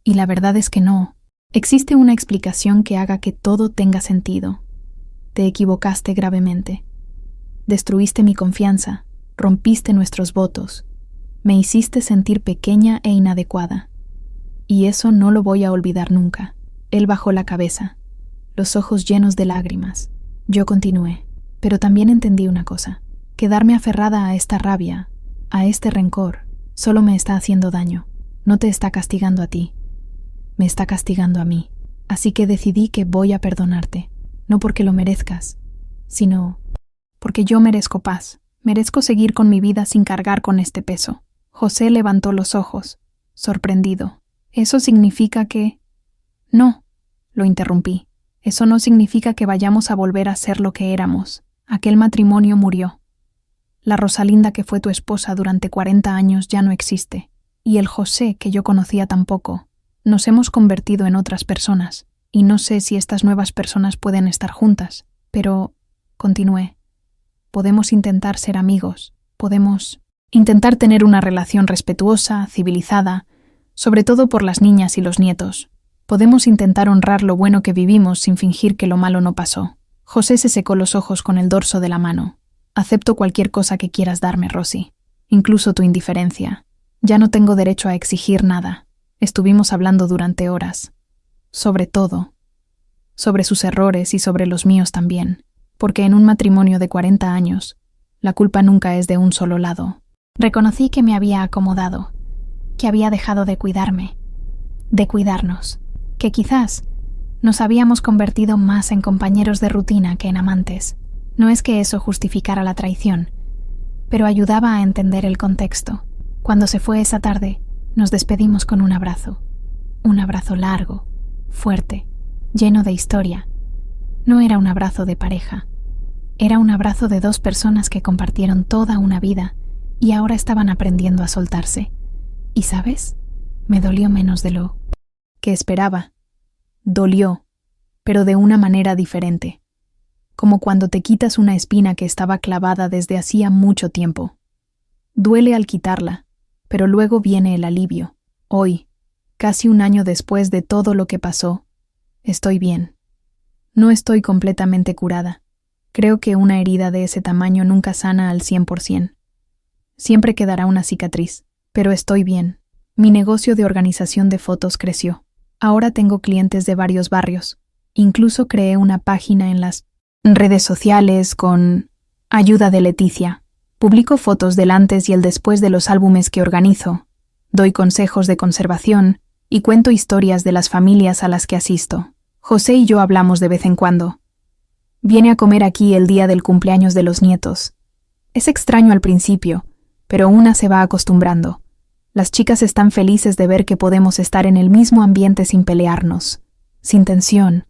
Y la verdad es que no. Existe una explicación que haga que todo tenga sentido. Te equivocaste gravemente. Destruiste mi confianza, rompiste nuestros votos, me hiciste sentir pequeña e inadecuada. Y eso no lo voy a olvidar nunca. Él bajó la cabeza, los ojos llenos de lágrimas. Yo continué, pero también entendí una cosa. Quedarme aferrada a esta rabia, a este rencor, solo me está haciendo daño. No te está castigando a ti, me está castigando a mí. Así que decidí que voy a perdonarte, no porque lo merezcas, sino porque yo merezco paz. Merezco seguir con mi vida sin cargar con este peso. José levantó los ojos, sorprendido. ¿Eso significa que...? No, lo interrumpí. Eso no significa que vayamos a volver a ser lo que éramos. Aquel matrimonio murió. La Rosalinda que fue tu esposa durante 40 años ya no existe. Y el José que yo conocía tampoco. Nos hemos convertido en otras personas. Y no sé si estas nuevas personas pueden estar juntas. Pero, continué, podemos intentar ser amigos. Podemos intentar tener una relación respetuosa, civilizada, sobre todo por las niñas y los nietos. Podemos intentar honrar lo bueno que vivimos sin fingir que lo malo no pasó. José se secó los ojos con el dorso de la mano. Acepto cualquier cosa que quieras darme, Rosy. Incluso tu indiferencia. Ya no tengo derecho a exigir nada. Estuvimos hablando durante horas. Sobre todo. Sobre sus errores y sobre los míos también. Porque en un matrimonio de 40 años, la culpa nunca es de un solo lado. Reconocí que me había acomodado, que había dejado de cuidarme, de cuidarnos, que quizás nos habíamos convertido más en compañeros de rutina que en amantes. No es que eso justificara la traición, pero ayudaba a entender el contexto. Cuando se fue esa tarde, nos despedimos con un abrazo largo, fuerte, lleno de historia. No era un abrazo de pareja, era un abrazo de dos personas que compartieron toda una vida y ahora estaban aprendiendo a soltarse. Y ¿sabes? Me dolió menos de lo que esperaba. Dolió, pero de una manera diferente. Como cuando te quitas una espina que estaba clavada desde hacía mucho tiempo. Duele al quitarla, pero luego viene el alivio. Hoy, casi un año después de todo lo que pasó, estoy bien. No estoy completamente curada. Creo que una herida de ese tamaño nunca sana al 100%. Siempre quedará una cicatriz, pero estoy bien. Mi negocio de organización de fotos creció. Ahora tengo clientes de varios barrios. Incluso creé una página en las redes sociales con ayuda de Leticia. Publico fotos del antes y el después de los álbumes que organizo. Doy consejos de conservación y cuento historias de las familias a las que asisto. José y yo hablamos de vez en cuando. Viene a comer aquí el día del cumpleaños de los nietos. Es extraño al principio, pero una se va acostumbrando. Las chicas están felices de ver que podemos estar en el mismo ambiente sin pelearnos, sin tensión.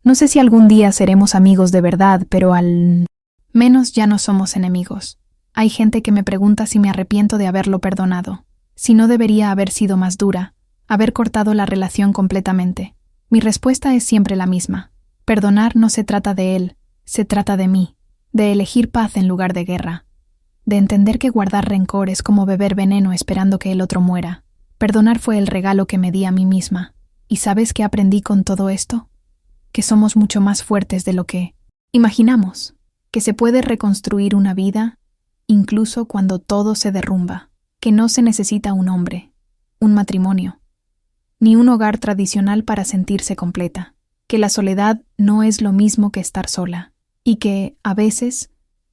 No sé si algún día seremos amigos de verdad, pero al menos ya no somos enemigos. Hay gente que me pregunta si me arrepiento de haberlo perdonado, si no debería haber sido más dura, haber cortado la relación completamente. Mi respuesta es siempre la misma. Perdonar no se trata de él, se trata de mí, de elegir paz en lugar de guerra. De entender que guardar rencor es como beber veneno esperando que el otro muera. Perdonar fue el regalo que me di a mí misma. ¿Y sabes qué aprendí con todo esto? Que somos mucho más fuertes de lo que imaginamos, que se puede reconstruir una vida incluso cuando todo se derrumba, que no se necesita un hombre, un matrimonio, ni un hogar tradicional para sentirse completa, que la soledad no es lo mismo que estar sola, y que, a veces,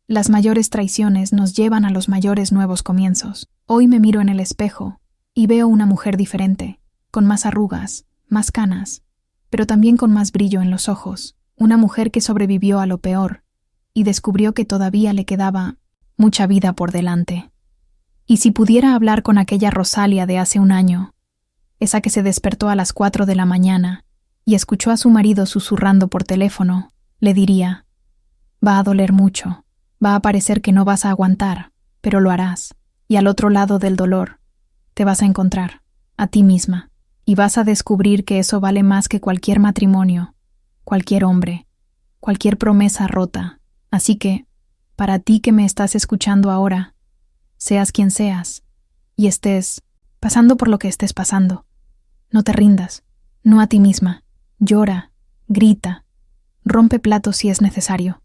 las mayores traiciones nos llevan a los mayores nuevos comienzos. Hoy me miro en el espejo y veo una mujer diferente, con más arrugas, más canas, pero también con más brillo en los ojos. Una mujer que sobrevivió a lo peor y descubrió que todavía le quedaba mucha vida por delante. Y si pudiera hablar con aquella Rosalia de hace un año, esa que se despertó a las 4 de la mañana y escuchó a su marido susurrando por teléfono, le diría: va a doler mucho. Va a parecer que no vas a aguantar, pero lo harás. Y al otro lado del dolor, te vas a encontrar, a ti misma, y vas a descubrir que eso vale más que cualquier matrimonio, cualquier hombre, cualquier promesa rota. Así que, para ti que me estás escuchando ahora, seas quien seas, y estés pasando por lo que estés pasando, no te rindas, no a ti misma. Llora, grita, rompe platos si es necesario,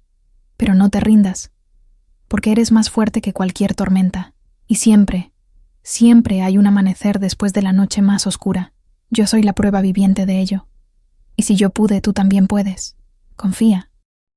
pero no te rindas. Porque eres más fuerte que cualquier tormenta. Y siempre, siempre hay un amanecer después de la noche más oscura. Yo soy la prueba viviente de ello. Y si yo pude, tú también puedes. Confía.